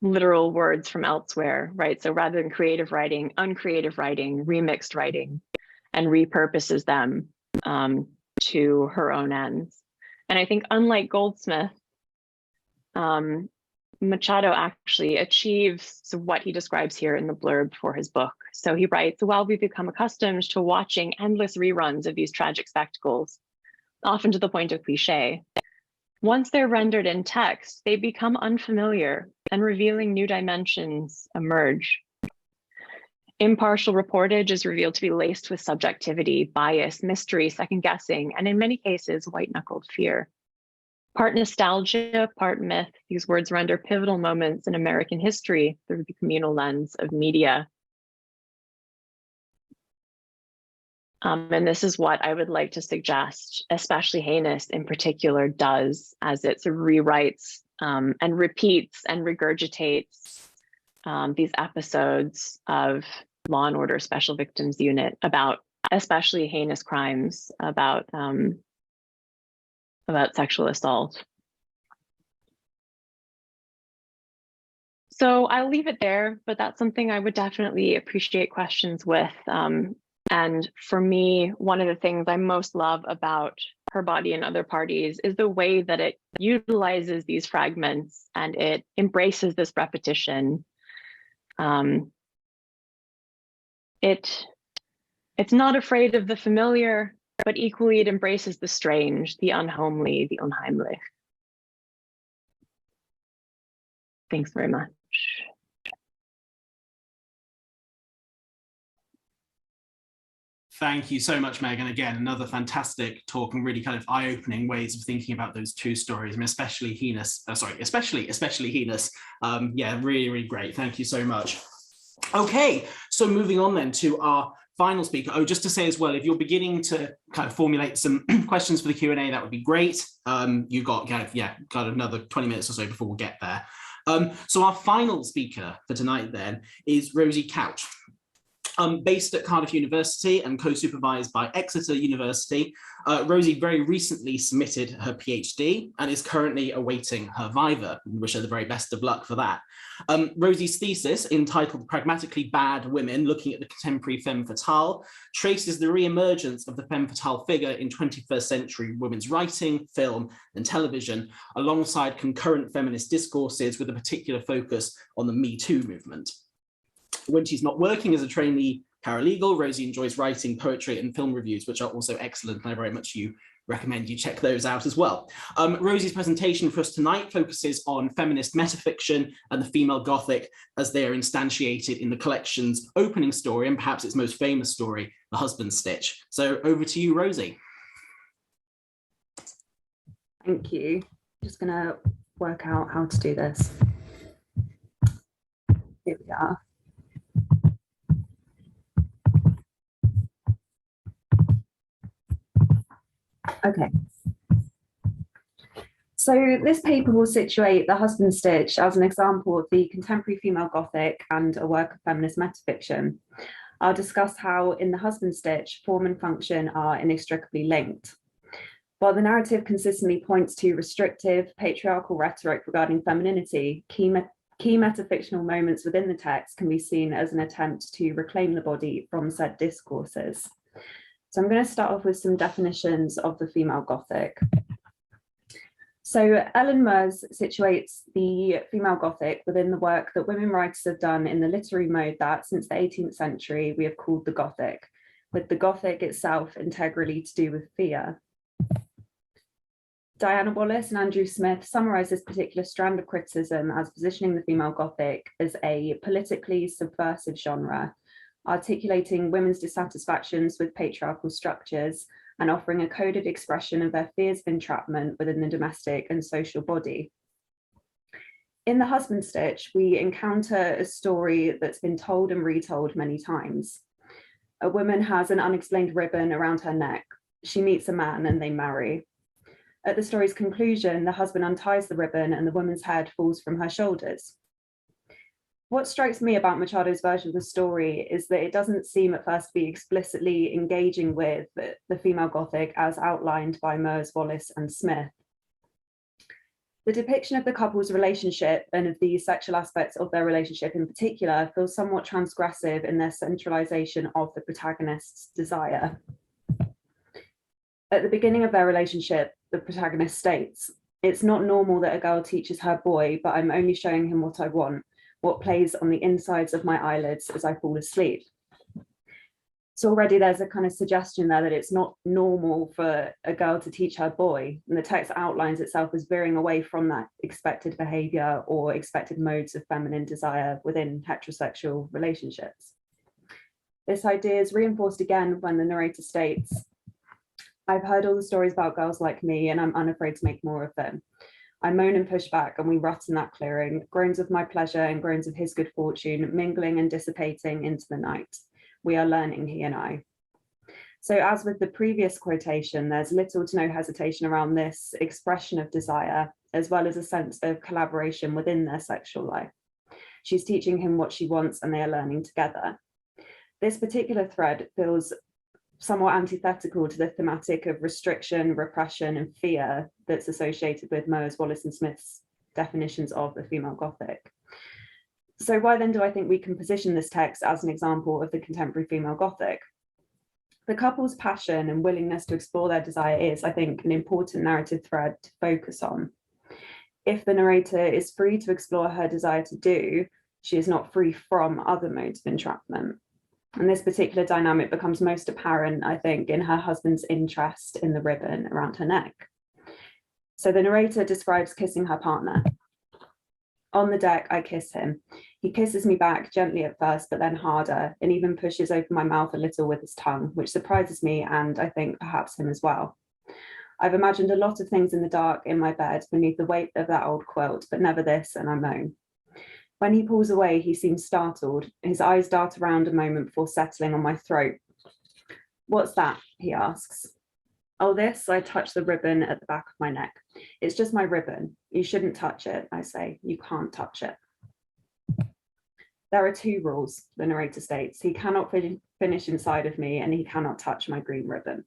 literal words from elsewhere, right? So rather than creative writing, uncreative writing, remixed writing, and repurposes them to her own ends. And I think unlike Goldsmith, Machado actually achieves what he describes here in the blurb for his book. So he writes, while we've become accustomed to watching endless reruns of these tragic spectacles, often to the point of cliche, once they're rendered in text, they become unfamiliar, and revealing new dimensions emerge. Impartial reportage is revealed to be laced with subjectivity, bias, mystery, second-guessing, and in many cases, white-knuckled fear. Part nostalgia, part myth, these words render pivotal moments in American history through the communal lens of media. And this is what I would like to suggest, especially Heinous in particular does, as it sort of rewrites and repeats and regurgitates these episodes of Law and Order Special Victims Unit about especially heinous crimes, about sexual assault. So I'll leave it there, but that's something I would definitely appreciate questions with. And for me, one of the things I most love about Her Body and Other Parties is the way that it utilizes these fragments and it embraces this repetition. It's not afraid of the familiar, but equally it embraces the strange, the unhomely, the unheimlich. Thanks very much. Thank you so much, Megan. Again, another fantastic talk and really kind of eye-opening ways of thinking about those two stories, and especially Heinous. Especially Heinous. Yeah, really, really great. Thank you so much. Okay, So moving on then to our final speaker. Oh, just to say as well, if you're beginning to kind of formulate some questions for the Q&A, that would be great. You've got got another 20 minutes or so before we'll get there. So our final speaker for tonight then is Rosie Couch. Based at Cardiff University and co-supervised by Exeter University, Rosie very recently submitted her PhD and is currently awaiting her viva. We wish her the very best of luck for that. Rosie's thesis, entitled Pragmatically Bad Women, Looking at the Contemporary Femme Fatale, traces the re-emergence of the femme fatale figure in 21st century women's writing, film, and television, alongside concurrent feminist discourses with a particular focus on the Me Too movement. When she's not working as a trainee paralegal, Rosie enjoys writing poetry and film reviews, which are also excellent, and I very much recommend you check those out as well. Rosie's presentation for us tonight focuses on feminist metafiction and the female Gothic as they are instantiated in the collection's opening story, and perhaps its most famous story, The Husband's Stitch. So over to you, Rosie. Thank you. Just gonna work out how to do this. Here we are. Okay. So this paper will situate The Husband's Stitch as an example of the contemporary female Gothic and a work of feminist metafiction. I'll discuss how in The Husband's Stitch, form and function are inextricably linked. While the narrative consistently points to restrictive, patriarchal rhetoric regarding femininity, key metafictional moments within the text can be seen as an attempt to reclaim the body from said discourses. So I'm going to start off with some definitions of the female Gothic. So Ellen Mears situates the female Gothic within the work that women writers have done in the literary mode that, since the 18th century, we have called the Gothic, with the Gothic itself integrally to do with fear. Diana Wallace and Andrew Smith summarize this particular strand of criticism as positioning the female Gothic as a politically subversive genre, articulating women's dissatisfactions with patriarchal structures and offering a coded expression of their fears of entrapment within the domestic and social body. In The Husband's Stitch, we encounter a story that's been told and retold many times. A woman has an unexplained ribbon around her neck. She meets a man and they marry. At the story's conclusion, the husband unties the ribbon and the woman's head falls from her shoulders. What strikes me about Machado's version of the story is that it doesn't seem at first to be explicitly engaging with the female Gothic as outlined by Mears, Wallace, and Smith. The depiction of the couple's relationship and of the sexual aspects of their relationship in particular feels somewhat transgressive in their centralization of the protagonist's desire. At the beginning of their relationship, the protagonist states, "It's not normal that a girl teaches her boy, but I'm only showing him what I want, what plays on the insides of my eyelids as I fall asleep." So already there's a kind of suggestion there that it's not normal for a girl to teach her boy, and the text outlines itself as veering away from that expected behavior or expected modes of feminine desire within heterosexual relationships. This idea is reinforced again when the narrator states, "I've heard all the stories about girls like me and I'm unafraid to make more of them. I moan and push back and we rot in that clearing, groans of my pleasure and groans of his good fortune, mingling and dissipating into the night. We are learning, he and I." So as with the previous quotation, there's little to no hesitation around this expression of desire, as well as a sense of collaboration within their sexual life. She's teaching him what she wants and they are learning together. This particular thread feels somewhat antithetical to the thematic of restriction, repression, and fear that's associated with Mears, Wallace, and Smith's definitions of the female Gothic. So why then do I think we can position this text as an example of the contemporary female Gothic? The couple's passion and willingness to explore their desire is, I think, an important narrative thread to focus on. If the narrator is free to explore her desire to do, she is not free from other modes of entrapment. And this particular dynamic becomes most apparent, I think, in her husband's interest in the ribbon around her neck. So the narrator describes kissing her partner. "On the deck, I kiss him. He kisses me back gently at first, but then harder, and even pushes open my mouth a little with his tongue, which surprises me and I think perhaps him as well. I've imagined a lot of things in the dark in my bed beneath the weight of that old quilt, but never this, and I moan. When he pulls away, he seems startled. His eyes dart around a moment before settling on my throat. "What's that?" he asks. "Oh, this," I touch the ribbon at the back of my neck. "It's just my ribbon. You shouldn't touch it," I say. "You can't touch it." "There are 2 rules," the narrator states. "He cannot finish inside of me and he cannot touch my green ribbon."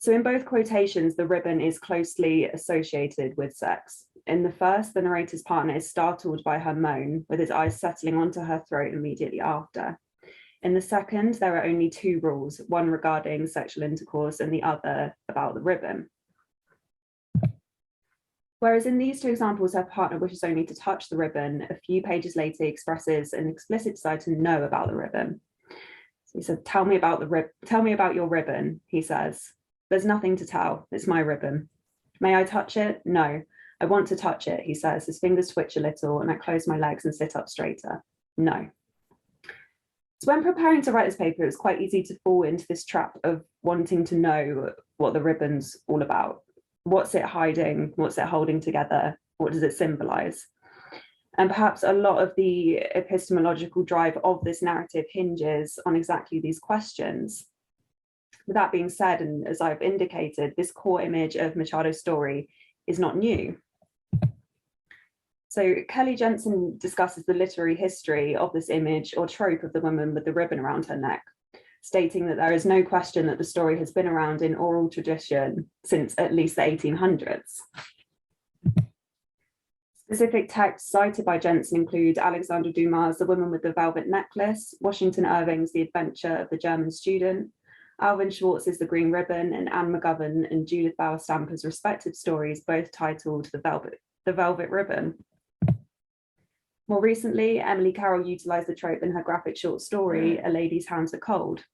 So in both quotations, the ribbon is closely associated with sex. In the first, the narrator's partner is startled by her moan, with his eyes settling onto her throat immediately after. In the second, there are only 2 rules, one regarding sexual intercourse and the other about the ribbon. Whereas in these 2 examples, her partner wishes only to touch the ribbon, a few pages later he expresses an explicit desire to know about the ribbon. So he said, tell me about your ribbon," he says. "There's nothing to tell, it's my ribbon." "May I touch it?" "No, I want to touch it," he says. His fingers twitch a little and I close my legs and sit up straighter. "No." So when preparing to write this paper, it was quite easy to fall into this trap of wanting to know what the ribbon's all about. What's it hiding? What's it holding together? What does it symbolize? And perhaps a lot of the epistemological drive of this narrative hinges on exactly these questions. With that being said, and as I've indicated, this core image of Machado's story is not new. So Kelly Jensen discusses the literary history of this image or trope of the woman with the ribbon around her neck, stating that there is no question that the story has been around in oral tradition since at least the 1800s. Specific texts cited by Jensen include Alexander Dumas' The Woman with the Velvet Necklace, Washington Irving's The Adventure of the German Student, Alvin Schwartz's The Green Ribbon, and Anne McGovern and Judith Bauer Stamper's respective stories, both titled The Velvet Ribbon. More recently, Emily Carroll utilised the trope in her graphic short story, A Lady's Hands Are Cold.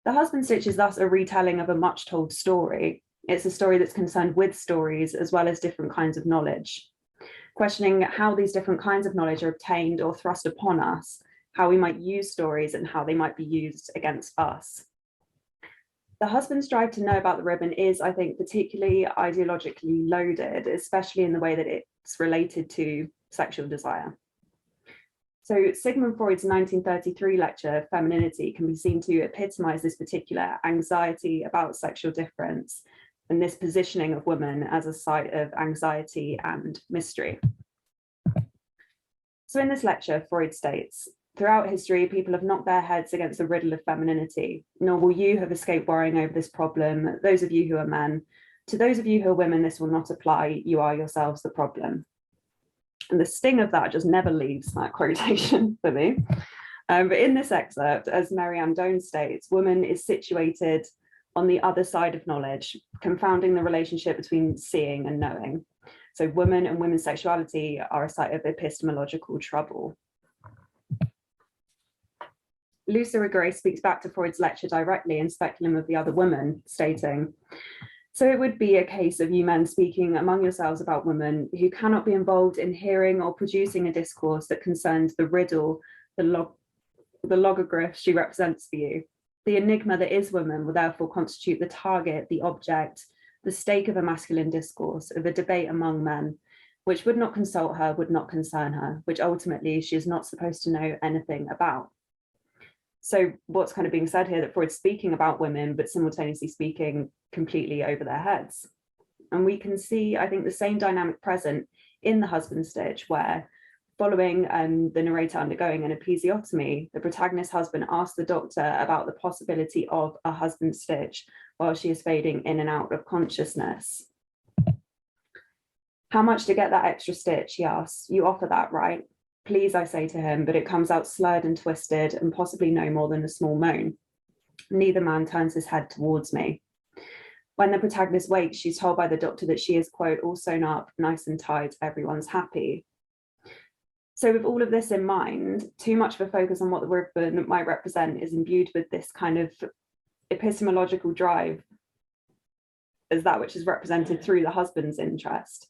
The Husband Stitch is thus a retelling of a much told story. It's a story that's concerned with stories as well as different kinds of knowledge, questioning how these different kinds of knowledge are obtained or thrust upon us, how we might use stories and how they might be used against us. The husband's drive to know about the ribbon is, I think, particularly ideologically loaded, especially in the way that it's related to sexual desire. So Sigmund Freud's 1933 lecture, Femininity, can be seen to epitomize this particular anxiety about sexual difference and this positioning of women as a site of anxiety and mystery. So in this lecture, Freud states, throughout history, people have knocked their heads against the riddle of femininity, nor will you have escaped worrying over this problem, those of you who are men. To those of you who are women, this will not apply. You are yourselves the problem. And the sting of that just never leaves that quotation for me. But in this excerpt, as Marianne Doan states, woman is situated on the other side of knowledge, confounding the relationship between seeing and knowing. So woman and women's sexuality are a site of epistemological trouble. Lucia Gray speaks back to Freud's lecture directly in Speculum of the Other Woman, stating, so it would be a case of you men speaking among yourselves about women who cannot be involved in hearing or producing a discourse that concerns the riddle, the logograph she represents for you. The enigma that is woman will therefore constitute the target, the object, the stake of a masculine discourse, of a debate among men, which would not consult her, would not concern her, which ultimately she is not supposed to know anything about. So what's kind of being said here, that Freud's speaking about women, but simultaneously speaking completely over their heads. And we can see, I think, the same dynamic present in The Husband Stitch, where following the narrator undergoing an episiotomy, the protagonist's husband asks the doctor about the possibility of a husband stitch while she is fading in and out of consciousness. How much to get that extra stitch, he asks. You offer that, right? Please, I say to him, but it comes out slurred and twisted and possibly no more than a small moan. Neither man turns his head towards me. When the protagonist wakes, she's told by the doctor that she is, quote, all sewn up, nice and tight, everyone's happy. So with all of this in mind, too much of a focus on what the ribbon might represent is imbued with this kind of epistemological drive as that which is represented through the husband's interest.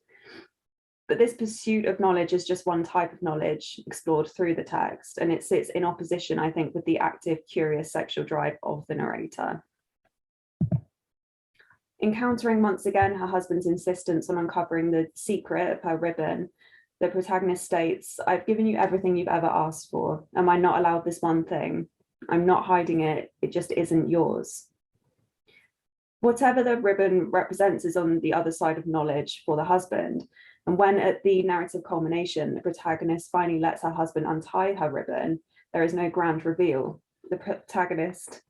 But this pursuit of knowledge is just one type of knowledge explored through the text, and it sits in opposition, I think, with the active, curious sexual drive of the narrator. Encountering once again her husband's insistence on uncovering the secret of her ribbon, The protagonist states, "I've given you everything you've ever asked for. Am I not allowed this one thing? I'm not hiding it, it just isn't yours." Whatever the ribbon represents is on the other side of knowledge for the husband. And when at the narrative culmination, the protagonist finally lets her husband untie her ribbon, there is no grand reveal. The protagonist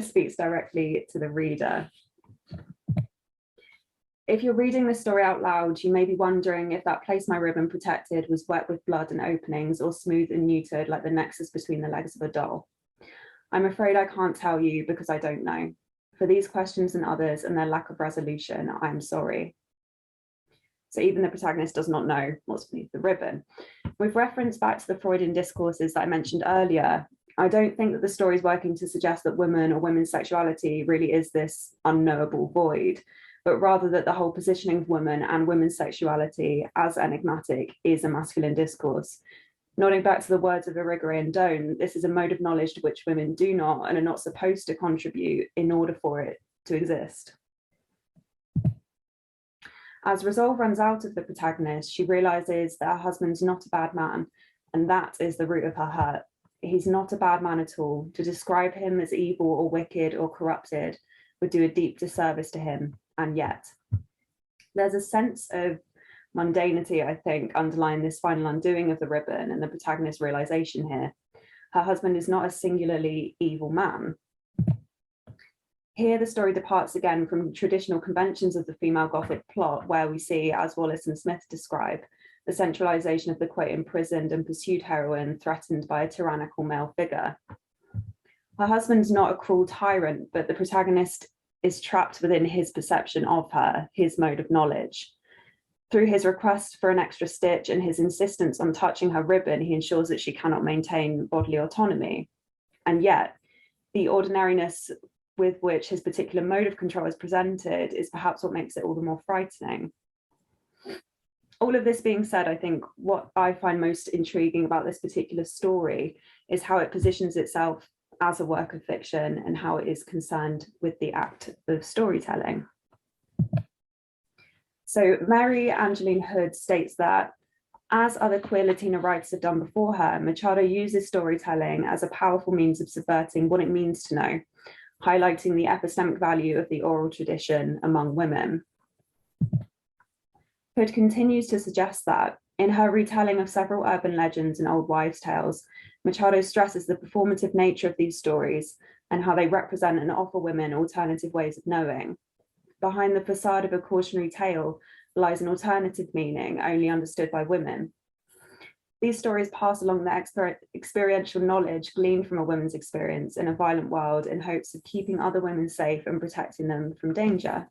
speaks directly to the reader. If you're reading this story out loud, you may be wondering if that place my ribbon protected was wet with blood and openings or smooth and neutered like the nexus between the legs of a doll. I'm afraid I can't tell you because I don't know. For these questions and others and their lack of resolution, I'm sorry. So even the protagonist does not know what's beneath the ribbon. With reference back to the Freudian discourses that I mentioned earlier, I don't think that the story is working to suggest that women or women's sexuality really is this unknowable void, but rather that the whole positioning of women and women's sexuality as enigmatic is a masculine discourse. Nodding back to the words of Irigaray and Doan, this is a mode of knowledge to which women do not and are not supposed to contribute in order for it to exist. As resolve runs out of the protagonist, she realizes that her husband's not a bad man, and that is the root of her hurt. He's not a bad man at all. To describe him as evil or wicked or corrupted would do a deep disservice to him, and yet. There's a sense of mundanity, I think, underlying this final undoing of the ribbon and the protagonist's realization here. Her husband is not a singularly evil man. Here, the story departs again from traditional conventions of the female Gothic plot, where we see, as Wallace and Smith describe, the centralization of the quote imprisoned and pursued heroine threatened by a tyrannical male figure. Her husband's not a cruel tyrant, but the protagonist is trapped within his perception of her, his mode of knowledge. Through his request for an extra stitch and his insistence on touching her ribbon, he ensures that she cannot maintain bodily autonomy. And yet, the ordinariness with which his particular mode of control is presented is perhaps what makes it all the more frightening. All of this being said, I think what I find most intriguing about this particular story is how it positions itself as a work of fiction and how it is concerned with the act of storytelling. So Mary Angeline Hood states that, as other queer Latina writers have done before her, Machado uses storytelling as a powerful means of subverting what it means to know, highlighting the epistemic value of the oral tradition among women. Hood continues to suggest that, in her retelling of several urban legends and old wives' tales, Machado stresses the performative nature of these stories and how they represent and offer women alternative ways of knowing. Behind the facade of a cautionary tale lies an alternative meaning only understood by women. These stories pass along the experiential knowledge gleaned from a woman's experience in a violent world in hopes of keeping other women safe and protecting them from danger.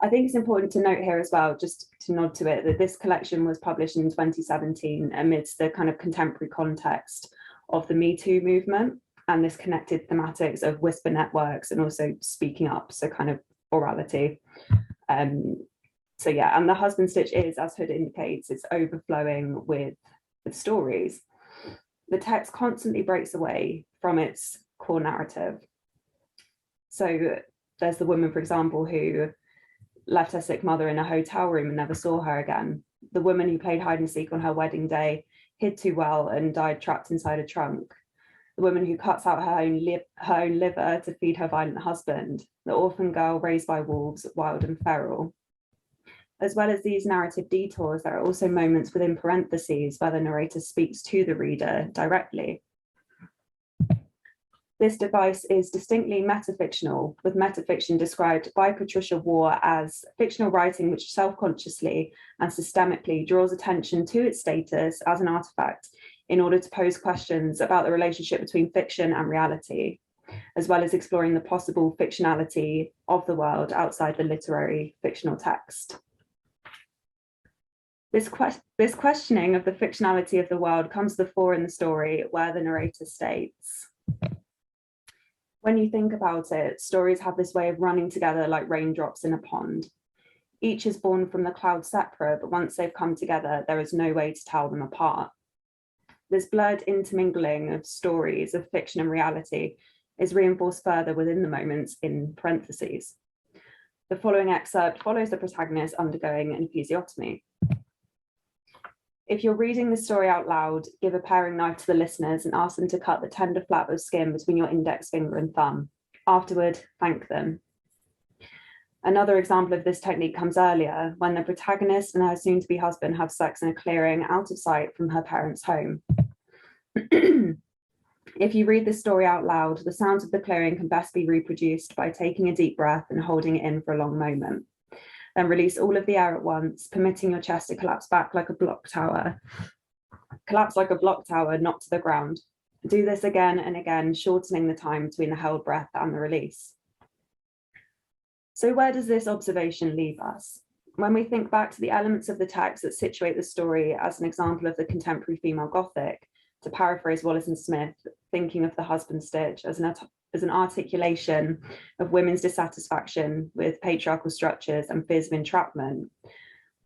I think it's important to note here as well, just to nod to it, that this collection was published in 2017 amidst the kind of contemporary context of the Me Too movement and this connected thematics of whisper networks and also speaking up, so kind of orality. So yeah, and the husband stitch is, as Hood indicates, it's overflowing with stories. The text constantly breaks away from its core narrative. So there's the woman, for example, who left her sick mother in a hotel room and never saw her again. The woman who played hide and seek on her wedding day, hid too well and died trapped inside a trunk. The woman who cuts out her own liver to feed her violent husband. The orphan girl raised by wolves, wild and feral. As well as these narrative detours, there are also moments within parentheses where the narrator speaks to the reader directly. This device is distinctly metafictional, with metafiction described by Patricia Waugh as fictional writing which self-consciously and systemically draws attention to its status as an artifact in order to pose questions about the relationship between fiction and reality, as well as exploring the possible fictionality of the world outside the literary fictional text. This questioning of the fictionality of the world comes to the fore in the story, where the narrator states, "When you think about it, stories have this way of running together like raindrops in a pond. Each is born from the cloud separate, but once they've come together, there is no way to tell them apart. This blurred intermingling of stories of fiction and reality is reinforced further within the moments in parentheses. The following excerpt follows the protagonist undergoing an episiotomy. If you're reading the story out loud, give a paring knife to the listeners and ask them to cut the tender flap of skin between your index finger and thumb. Afterward, thank them. Another example of this technique comes earlier, when the protagonist and her soon-to-be husband have sex in a clearing out of sight from her parents' home. If you read this story out loud, the sounds of the clearing can best be reproduced by taking a deep breath and holding it in for a long moment. Then release all of the air at once, permitting your chest to collapse back like a block tower. Collapse like a block tower, not to the ground. Do this again and again, shortening the time between the held breath and the release. So where does this observation leave us? When we think back to the elements of the text that situate the story as an example of the contemporary female Gothic, to paraphrase Wallace and Smith, thinking of the husband stitch as an articulation of women's dissatisfaction with patriarchal structures and fears of entrapment,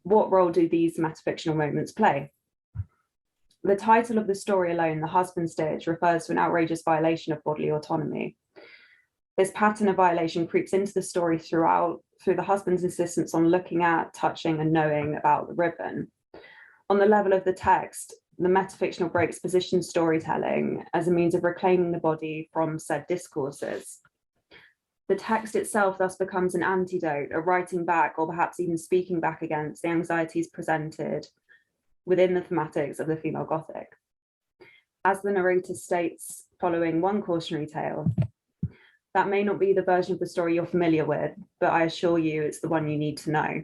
what role do these metafictional moments play? The title of the story alone, The Husband Stitch, refers to an outrageous violation of bodily autonomy. This pattern of violation creeps into the story throughout, through the husband's insistence on looking at, touching, and knowing about the ribbon. On the level of the text, the metafictional breaks position storytelling as a means of reclaiming the body from said discourses. The text itself thus becomes an antidote, a writing back, or perhaps even speaking back against the anxieties presented within the thematics of the female Gothic. As the narrator states following one cautionary tale, that may not be the version of the story you're familiar with, but I assure you it's the one you need to know.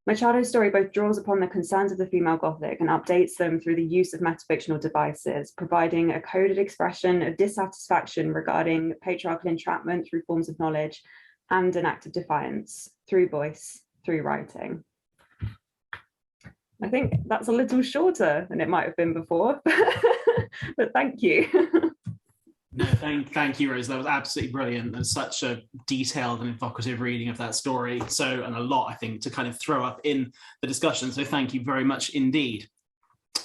Machado's story both draws upon the concerns of the female Gothic and updates them through the use of metafictional devices, providing a coded expression of dissatisfaction regarding patriarchal entrapment through forms of knowledge and an act of defiance through voice, through writing. I think that's a little shorter than it might have been before, but thank you. No, thank you, Rose. That was absolutely brilliant. There's such a detailed and evocative reading of that story. So, and a lot, I think, to kind of throw up in the discussion. So thank you very much indeed.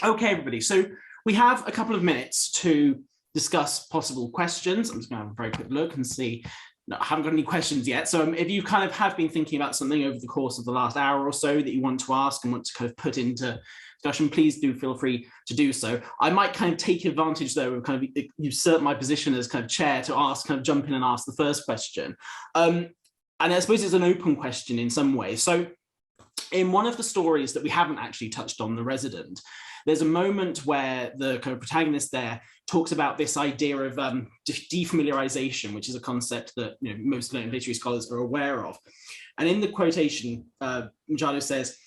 Okay, everybody. So we have a couple of minutes to discuss possible questions. I'm just going to have a very quick look and see. No, I haven't got any questions yet. So if you kind of have been thinking about something over the course of the last hour or so that you want to ask and want to kind of put into discussion, please do feel free to do so. I might kind of take advantage though of kind of usurp my position as kind of chair to ask, kind of jump in and ask the first question. And I suppose it's an open question in some way. So in one of the stories that we haven't actually touched on, The Resident, there's a moment where the kind of protagonist there talks about this idea of defamiliarization, which is a concept that most literary scholars are aware of. And in the quotation, Machado says,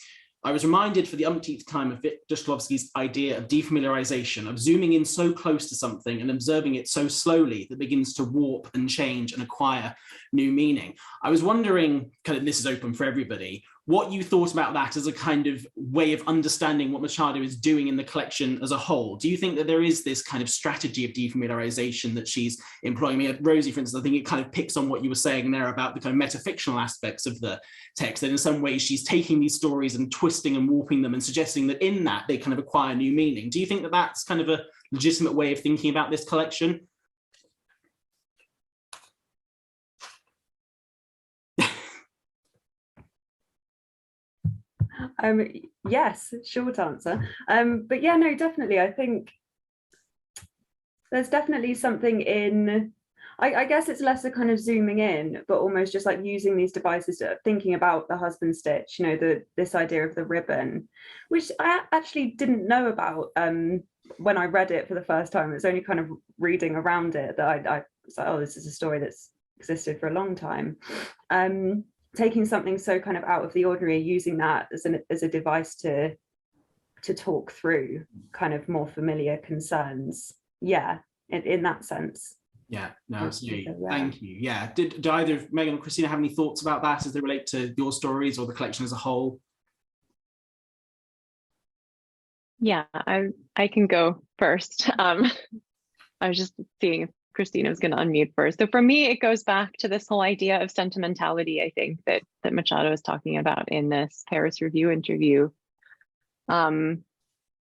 "I was reminded for the umpteenth time of Victor Shklovsky's idea of defamiliarization, of zooming in so close to something and observing it so slowly that it begins to warp and change and acquire new meaning." I was wondering, kind of, this is open for everybody, what you thought about that as a kind of way of understanding what Machado is doing in the collection as a whole. Do you think that there is this kind of strategy of defamiliarization that she's employing? I mean, Rosie, for instance, I think it kind of picks on what you were saying there about the kind of metafictional aspects of the text, that in some ways she's taking these stories and twisting and warping them and suggesting that in that they kind of acquire new meaning. Do you think that that's kind of a legitimate way of thinking about this collection? Yes, short answer. But yeah, no, definitely. I think there's definitely something in, I guess it's less a kind of zooming in, but almost just like using these devices to thinking about the husband stitch, this idea of the ribbon, which I actually didn't know about when I read it for the first time. It was only kind of reading around it that I was like, oh, this is a story that's existed for a long time. Taking something so kind of out of the ordinary, using that as a device to talk through kind of more familiar concerns. Yeah, in that sense. Yeah, no, absolutely. Yeah. Thank you. Yeah. Do either Megen or Christina have any thoughts about that as they relate to your stories or the collection as a whole? Yeah, I can go first. I was just seeing if Christina was going to unmute first. So for me, it goes back to this whole idea of sentimentality, I think, that Machado is talking about in this Paris Review interview. So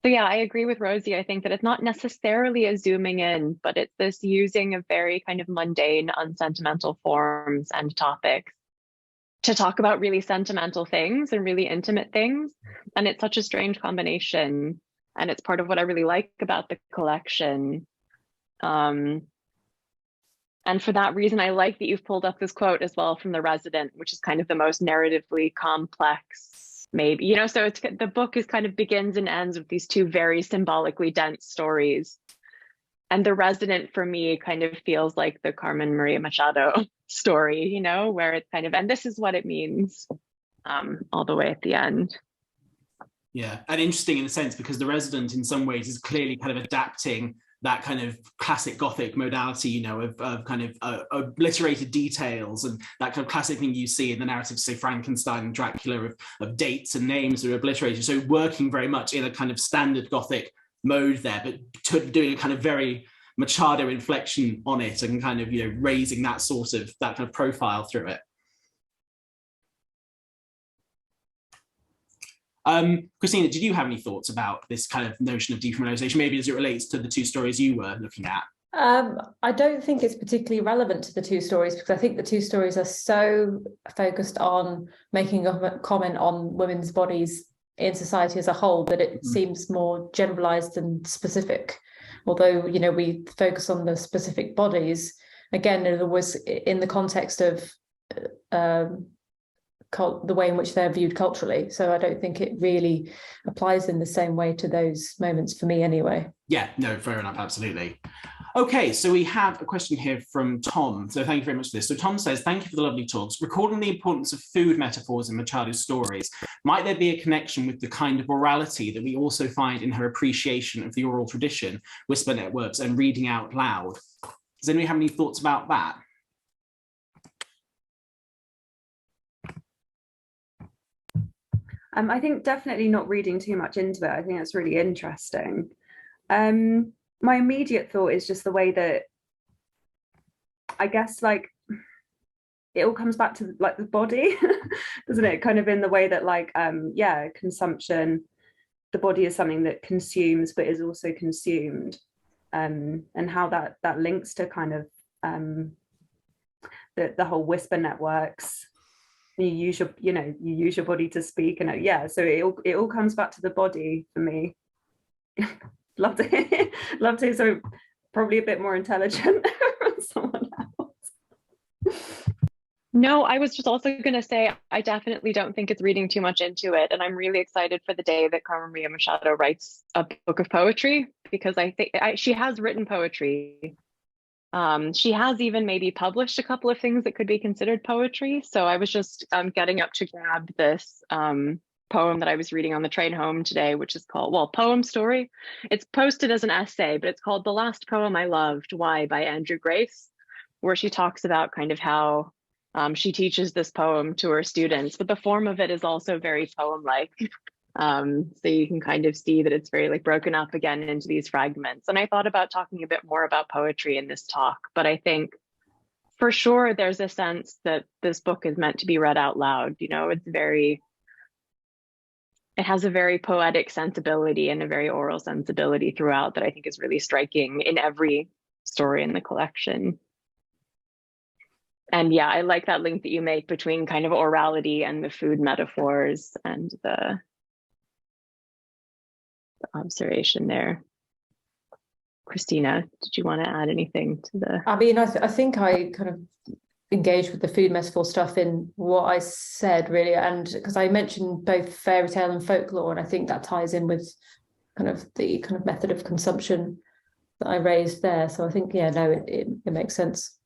yeah, I agree with Rosie. I think that it's not necessarily a zooming in, but it's this using of very kind of mundane, unsentimental forms and topics to talk about really sentimental things and really intimate things. And it's such a strange combination. And it's part of what I really like about the collection. And for that reason, I like that you've pulled up this quote as well from The Resident, which is kind of the most narratively complex, maybe, you know, so it's, the book is kind of begins and ends with these two very symbolically dense stories. And The Resident for me kind of feels like the Carmen Maria Machado story, you know, where it's kind of, and this is what it means all the way at the end. Yeah, and interesting in the sense because The Resident in some ways is clearly kind of adapting that kind of classic Gothic modality, you know, of kind of obliterated details and that kind of classic thing you see in the narrative, say Frankenstein and Dracula, of dates and names that are obliterated. So working very much in a kind of standard Gothic mode there, but doing a kind of very Machado inflection on it and kind of, you know, raising that sort of, that kind of profile through it. Christina, did you have any thoughts about this kind of notion of decriminalisation, maybe as it relates to the two stories you were looking at? I don't think it's particularly relevant to the two stories because I think the two stories are so focused on making a comment on women's bodies in society as a whole that it seems more generalised than specific. Although, you know, we focus on the specific bodies, again, it was in the context of the way in which they're viewed culturally. So I don't think it really applies in the same way to those moments for me anyway. Yeah, no, fair enough, absolutely. Okay, so we have a question here from Tom. So thank you very much for this. So Tom says, thank you for the lovely talks. Recording the importance of food metaphors in Machado's stories, might there be a connection with the kind of orality that we also find in her appreciation of the oral tradition, whisper networks and reading out loud? Does anybody have any thoughts about that? I think definitely not reading too much into it. I think that's really interesting. My immediate thought is just the way that, I guess, like, it all comes back to like the body, doesn't it? Kind of in the way that, like, yeah, consumption, the body is something that consumes but is also consumed, and how that links to kind of the whole whisper networks. You use your, you know, you use your body to speak, and yeah, so it all comes back to the body for me. love to. So probably a bit more intelligent from someone else. No, I was just also going to say, I definitely don't think it's reading too much into it. And I'm really excited for the day that Carmen Maria Machado writes a book of poetry, because I think she has written poetry. She has even maybe published a couple of things that could be considered poetry. So I was just getting up to grab this poem that I was reading on the train home today, which is called, well, Poem Story. It's posted as an essay, but it's called The Last Poem I Loved, Why, by Andrew Grace, where she talks about kind of how she teaches this poem to her students, but the form of it is also very poem-like. So you can kind of see that it's very like broken up again into these fragments. And I thought about talking a bit more about poetry in this talk, but I think for sure there's a sense that this book is meant to be read out loud. You know, it has a very poetic sensibility and a very oral sensibility throughout that I think is really striking in every story in the collection. And yeah, I like that link that you make between kind of orality and the food metaphors and the observation there. Christina, did you want to add anything to the? I mean, I think I kind of engaged with the food metaphor stuff in what I said, really, and because I mentioned both fairy tale and folklore, and I think that ties in with kind of the kind of method of consumption that I raised there. So I think, yeah, no, it makes sense.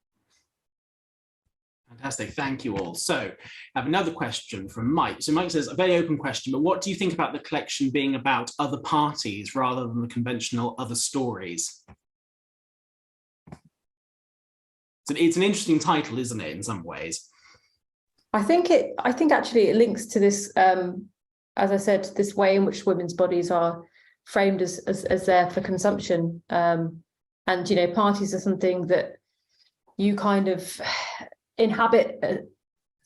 Fantastic, thank you all. So I have another question from Mike. So Mike says, a very open question, but what do you think about the collection being about other parties rather than the conventional other stories? So it's an interesting title, isn't it, in some ways? I think actually it links to this, as I said, this way in which women's bodies are framed as there for consumption. And, you know, parties are something that you kind of inhabit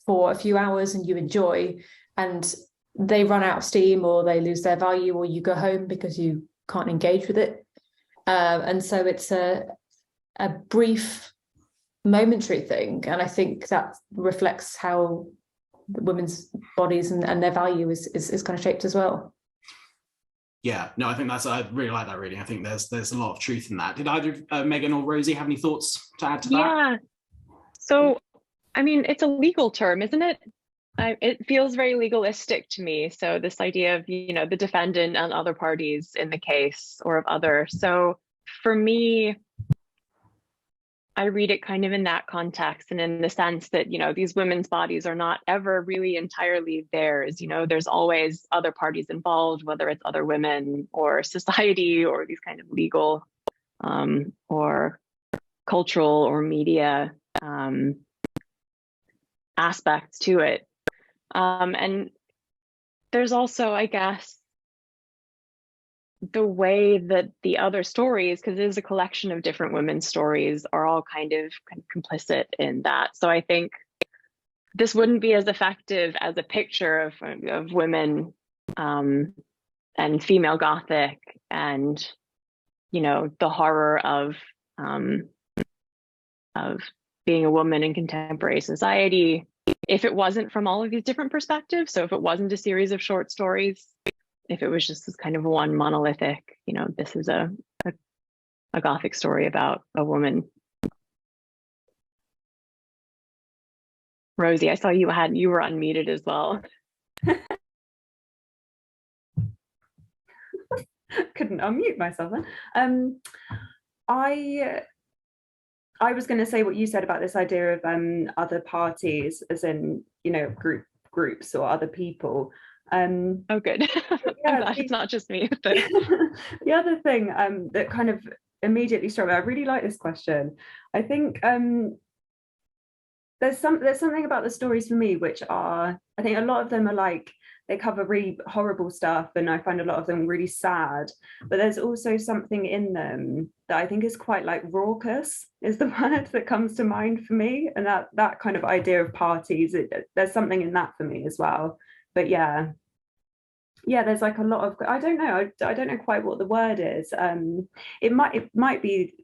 for a few hours and you enjoy, and they run out of steam or they lose their value, or you go home because you can't engage with it. And so it's a brief momentary thing, and I think that reflects how women's bodies and their value is kind of shaped as well. Yeah, no, I think I really like that reading. I think there's a lot of truth in that. Did either Megen or Rosie have any thoughts to add to that? Yeah. So, I mean, it's a legal term, isn't it? It feels very legalistic to me. So this idea of, the defendant and other parties in the case, or of other. So for me, I read it kind of in that context, and in the sense that, these women's bodies are not ever really entirely theirs. There's always other parties involved, whether it's other women or society or these kind of legal or cultural or media aspects to it. And there's also, I guess, the way that the other stories, because it is a collection of different women's stories, are all kind of complicit in that. So I think this wouldn't be as effective as a picture of women and female Gothic and, the horror of being a woman in contemporary society, if it wasn't from all of these different perspectives. So if it wasn't a series of short stories, if it was just this kind of one monolithic, this is a Gothic story about a woman. Rosie, I saw you were unmuted as well. Couldn't unmute myself then. I was going to say what you said about this idea of other parties, as in, groups or other people. Oh, good. Yeah, I'm glad it's not just me. But the other thing that kind of immediately struck me, I really like this question. I think there's something about the stories for me which are, I think a lot of them are like, they cover really horrible stuff, and I find a lot of them really sad, but there's also something in them that I think is quite like raucous, is the word that comes to mind for me. And that kind of idea of parties, there's something in that for me as well. But yeah, there's like a lot of, I don't know quite what the word is. It might be,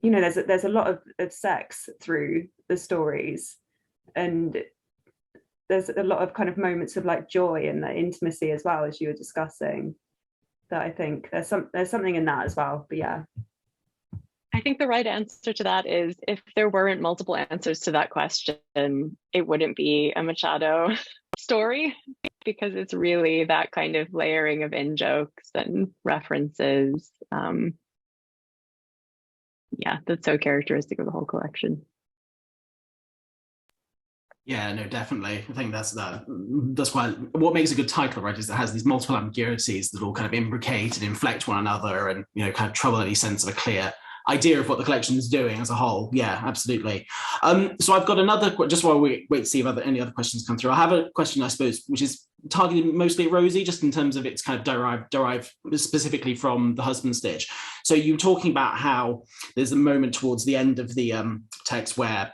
there's a lot of sex through the stories, and there's a lot of kind of moments of like joy and the intimacy as well, as you were discussing, that I think there's something in that as well. But yeah, I think the right answer to that is, if there weren't multiple answers to that question, it wouldn't be a Machado story, because it's really that kind of layering of in-jokes and references. Yeah, that's so characteristic of the whole collection. Yeah, no, definitely. I think that's quite what makes a good title, right? Is it has these multiple ambiguities that all kind of imbricate and inflect one another, and kind of trouble any sense of a clear idea of what the collection is doing as a whole. Yeah, absolutely. So I've got another, just while we wait to see if any other questions come through. I have a question, I suppose, which is targeted mostly at Rosie, just in terms of its kind of derived specifically from the husband stitch. So you were talking about how there's a moment towards the end of the text where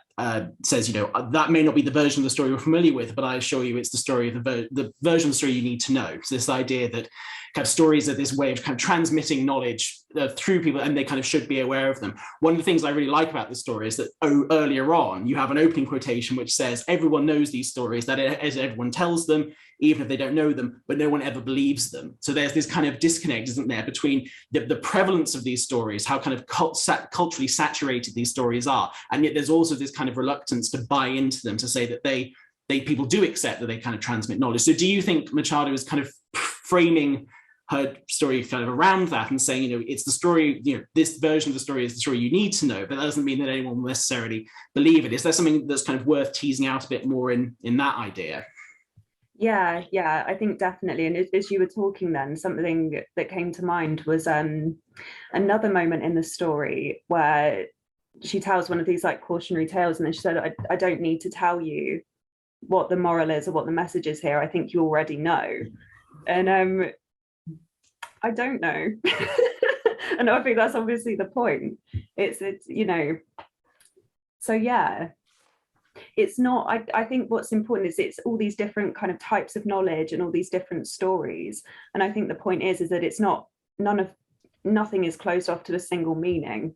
says, that may not be the version of the story you're familiar with, but I assure you it's the story of the version of the story you need to know. So this idea that kind of stories are this way of kind of transmitting knowledge through people, and they kind of should be aware of them. One of the things I really like about this story is that earlier on, you have an opening quotation which says, everyone knows these stories, that as everyone tells them, even if they don't know them, but no one ever believes them. So there's this kind of disconnect, isn't there, between the prevalence of these stories, how kind of culturally saturated these stories are, and yet there's also this kind of reluctance to buy into them, to say that people do accept that they kind of transmit knowledge. So do you think Machado is kind of framing her story kind of around that and saying, it's the story, this version of the story is the story you need to know, but that doesn't mean that anyone will necessarily believe it? Is there something that's kind of worth teasing out a bit more in that idea? Yeah, I think definitely. And as you were talking then, something that came to mind was another moment in the story where she tells one of these like cautionary tales, and then she said, I don't need to tell you what the moral is or what the message is here. I think you already know. And I don't know. And I think that's obviously the point. It's so yeah. It's not, I think what's important is it's all these different kind of types of knowledge and all these different stories. And I think the point is that it's not, nothing is closed off to a single meaning.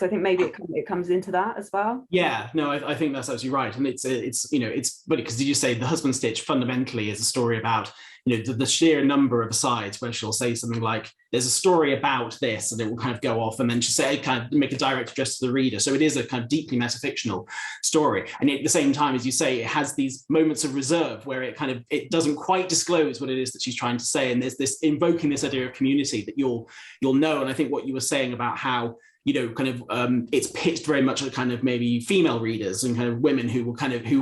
So I think maybe it comes into that as well. Yeah, no, I think that's absolutely right. And it's you know, it's funny because did you say the husband stitch fundamentally is a story about, you know, the sheer number of asides where she'll say something like, there's a story about this, and it will kind of go off, and then she'll say, kind of make a direct address to the reader. So it is a kind of deeply metafictional story. And at the same time, as you say, it has these moments of reserve where it doesn't quite disclose what it is that she's trying to say. And there's this invoking this idea of community that you'll know. And I think what you were saying about how, you know, kind of it's pitched very much at kind of maybe female readers and kind of women who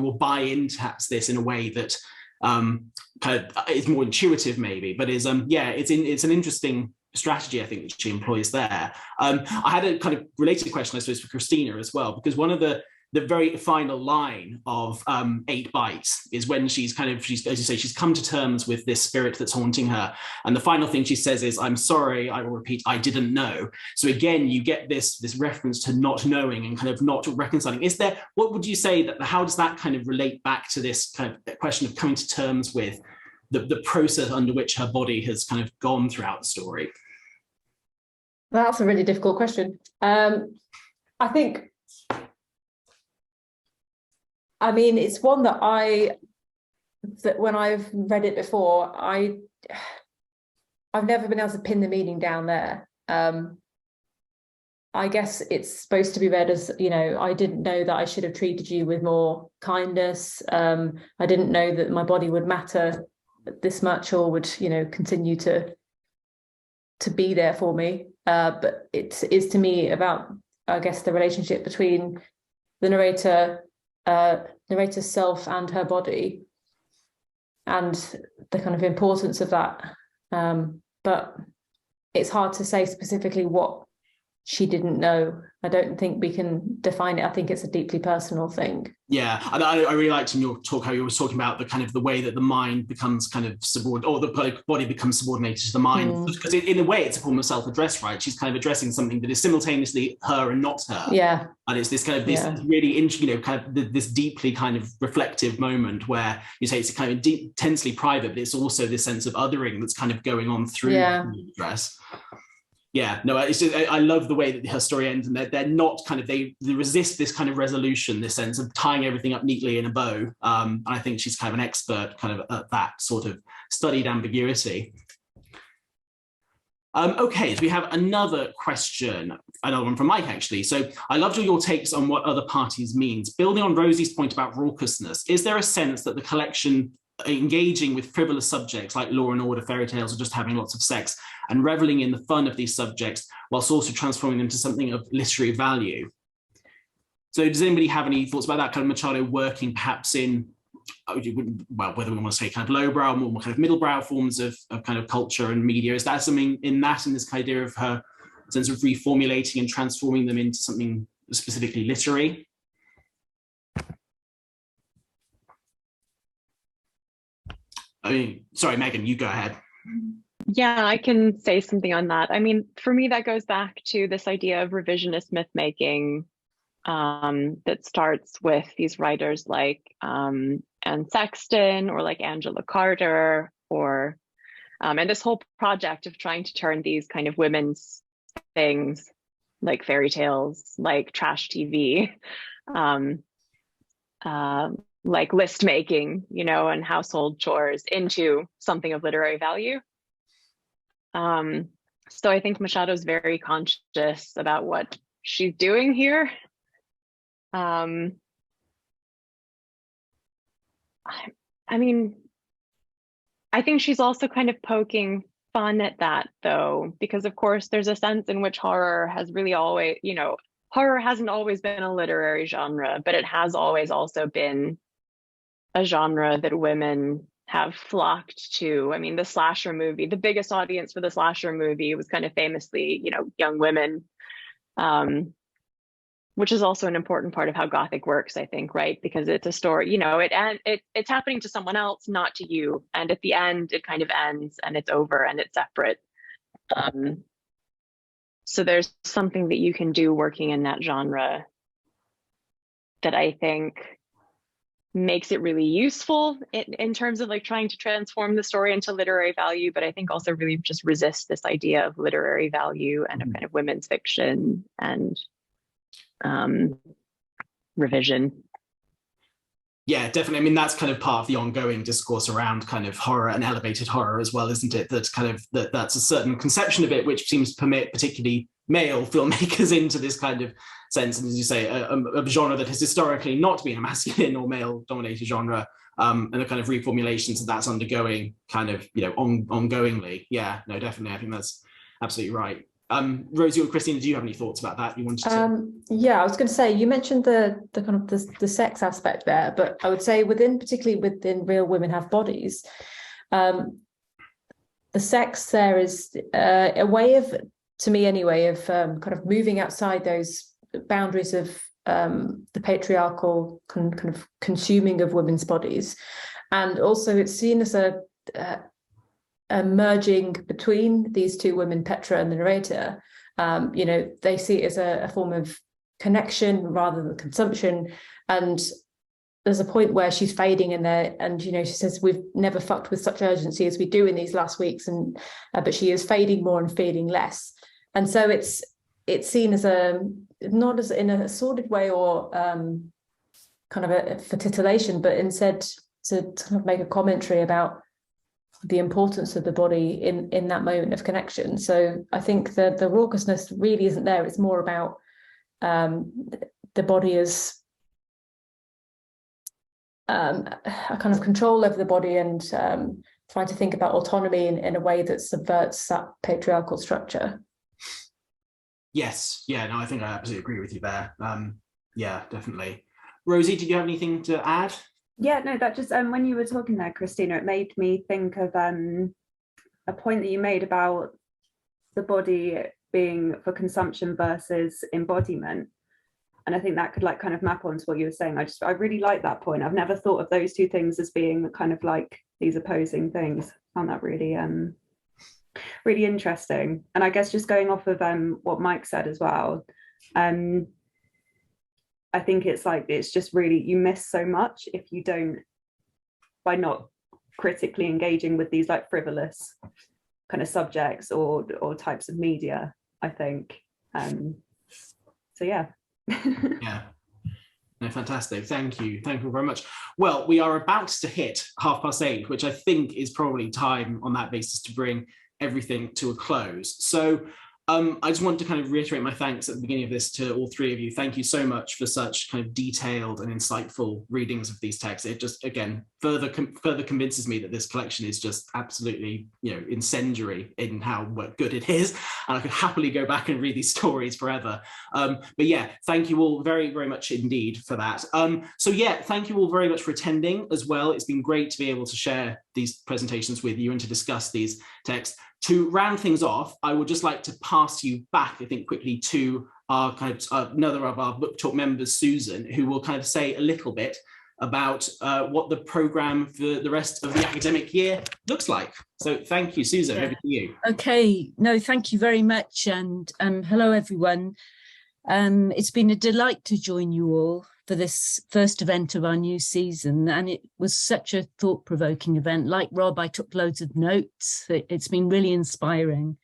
will buy into perhaps this in a way that kind of is more intuitive maybe, but is it's an interesting strategy I think that she employs there. I had a kind of related question I suppose for Christina as well, because one of the very final line of 8 Bites is when she's as you say, she's come to terms with this spirit that's haunting her. And the final thing she says is, I'm sorry, I will repeat, I didn't know. So again, you get this reference to not knowing and kind of not reconciling. What would you say how does that kind of relate back to this kind of question of coming to terms with the process under which her body has kind of gone throughout the story? That's a really difficult question. I think, I mean, it's one that when I've read it before, I've never been able to pin the meaning down there. I guess it's supposed to be read as, you know, I didn't know that I should have treated you with more kindness. I didn't know that my body would matter this much or would, you know, continue to be there for me. But it is to me about, I guess, the relationship between the narrator's self and her body and the kind of importance of that. But it's hard to say specifically what she didn't know. I don't think we can define it. I think it's a deeply personal thing. Yeah, and I really liked in your talk how you were talking about the kind of the way that the mind becomes kind of subordinate, or the body becomes subordinated to the mind. Because in a way, it's a form of self-address, right? She's kind of addressing something that is simultaneously her and not her. Yeah, and it's this kind of this really, you know, kind of this deeply kind of reflective moment where you say it's kind of intensely private, but it's also this sense of othering that's kind of going on through the address. Yeah, no, it's just, I love the way that her story ends, and they're not kind of, they resist this kind of resolution, this sense of tying everything up neatly in a bow. And I think she's kind of an expert kind of at that sort of studied ambiguity. Okay, so we have another question, another one from Mike actually. So I loved your takes on what other parties means. Building on Rosie's point about raucousness, is there a sense that the collection engaging with frivolous subjects like law and order, fairy tales, or just having lots of sex, and reveling in the fun of these subjects whilst also transforming them to something of literary value? So does anybody have any thoughts about that kind of Machado working perhaps in, well, whether we want to say kind of lowbrow, more kind of middlebrow forms of kind of culture and media? Is that something in this idea of her sense of reformulating and transforming them into something specifically literary? I mean, sorry, Megan, you go ahead. Yeah, I can say something on that. I mean, for me, that goes back to this idea of revisionist myth-making that starts with these writers like Anne Sexton or like Angela Carter, or and this whole project of trying to turn these kind of women's things like fairy tales, like trash TV, like list making, you know, and household chores into something of literary value. So I think Machado's very conscious about what she's doing here. I mean, I think she's also kind of poking fun at that though, because of course there's a sense in which horror has really always, you know, horror hasn't always been a literary genre, but it has always also been a genre that women have flocked to. I mean, the slasher movie, the biggest audience for the slasher movie was kind of famously, you know, young women, which is also an important part of how Gothic works, I think, right? Because it's a story, you know, it's happening to someone else, not to you. And at the end, it kind of ends and it's over and it's separate. So there's something that you can do working in that genre that I think makes it really useful in terms of like trying to transform the story into literary value, but I think also really just resist this idea of literary value and of kind of women's fiction and revision. Yeah, definitely. I mean, that's kind of part of the ongoing discourse around kind of horror and elevated horror as well, isn't it? That's kind of that's a certain conception of it which seems to permit particularly male filmmakers into this kind of sense, and as you say, a genre that has historically not been a masculine or male-dominated genre, and the kind of reformulations that that's undergoing, kind of ongoingly. Yeah, no, definitely. I think that's absolutely right. Rosie or Christina, do you have any thoughts about that you wanted to? Yeah, I was going to say, you mentioned the kind of the sex aspect there, but I would say particularly within Real Women Have Bodies, the sex there is a way of, to me anyway, of kind of moving outside those boundaries of the patriarchal kind of consuming of women's bodies, and also it's seen as a merging between these two women, Petra and the narrator. They see it as a form of connection rather than consumption. And there's a point where she's fading in there, and she says, "We've never fucked with such urgency as we do in these last weeks," and but she is fading more and feeling less. And so it's seen as not as in a sordid way or kind of for titillation, but instead to kind of make a commentary about the importance of the body in that moment of connection. So I think the raucousness really isn't there. It's more about the body as a kind of control over the body, and trying to think about autonomy in a way that subverts that patriarchal structure. Yes, yeah, no, I think I absolutely agree with you there. Yeah, definitely. Rosie, did you have anything to add? Yeah, no, that just when you were talking there, Christina, it made me think of a point that you made about the body being for consumption versus embodiment. And I think that could kind of map onto what you were saying. I really like that point. I've never thought of those two things as being kind of like these opposing things. I found that really really interesting. And I guess just going off of what Mike said as well, I think it's just really, you miss so much if you don't, by not critically engaging with these frivolous kind of subjects or types of media, I think. So yeah. Yeah. No, fantastic. Thank you very much. Well, we are about to hit 8:30, which I think is probably time on that basis to bring everything to a close. So I just want to kind of reiterate my thanks at the beginning of this to all three of you. Thank you so much for such kind of detailed and insightful readings of these texts. It just, again, further convinces me that this collection is just absolutely, incendiary in how good it is. And I could happily go back and read these stories forever. But yeah, thank you all very, very much indeed for that. So yeah, thank you all very much for attending as well. It's been great to be able to share these presentations with you and to discuss these texts. To round things off, I would just like to pass you back, I think, quickly to our kind of another of our Book Talk members, Susan, who will kind of say a little bit about what the programme for the rest of the academic year looks like. So thank you, Susan, over to you. Okay, no, thank you very much. And hello, everyone. It's been a delight to join you all for this first event of our new season, and it was such a thought-provoking event. Like Rob, I took loads of notes. It's been really inspiring.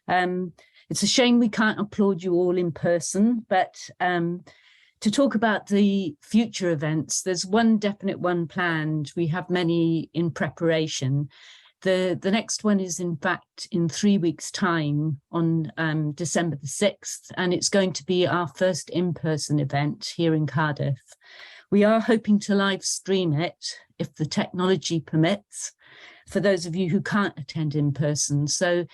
It's a shame we can't applaud you all in person, but to talk about the future events, there's one definite one planned. We have many in preparation. The next one is, in fact, in 3 weeks' time on December the 6th, and it's going to be our first in-person event here in Cardiff. We are hoping to live stream it if the technology permits, for those of you who can't attend in person. So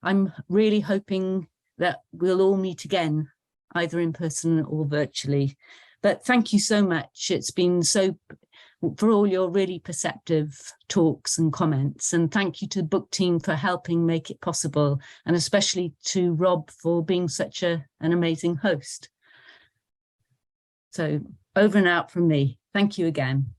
I'm really hoping that we'll all meet again, either in person or virtually. But thank you so much. It's been so, for all your really perceptive talks and comments. And thank you to the book team for helping make it possible, and especially to Rob for being such an amazing host. So over and out from me. Thank you again.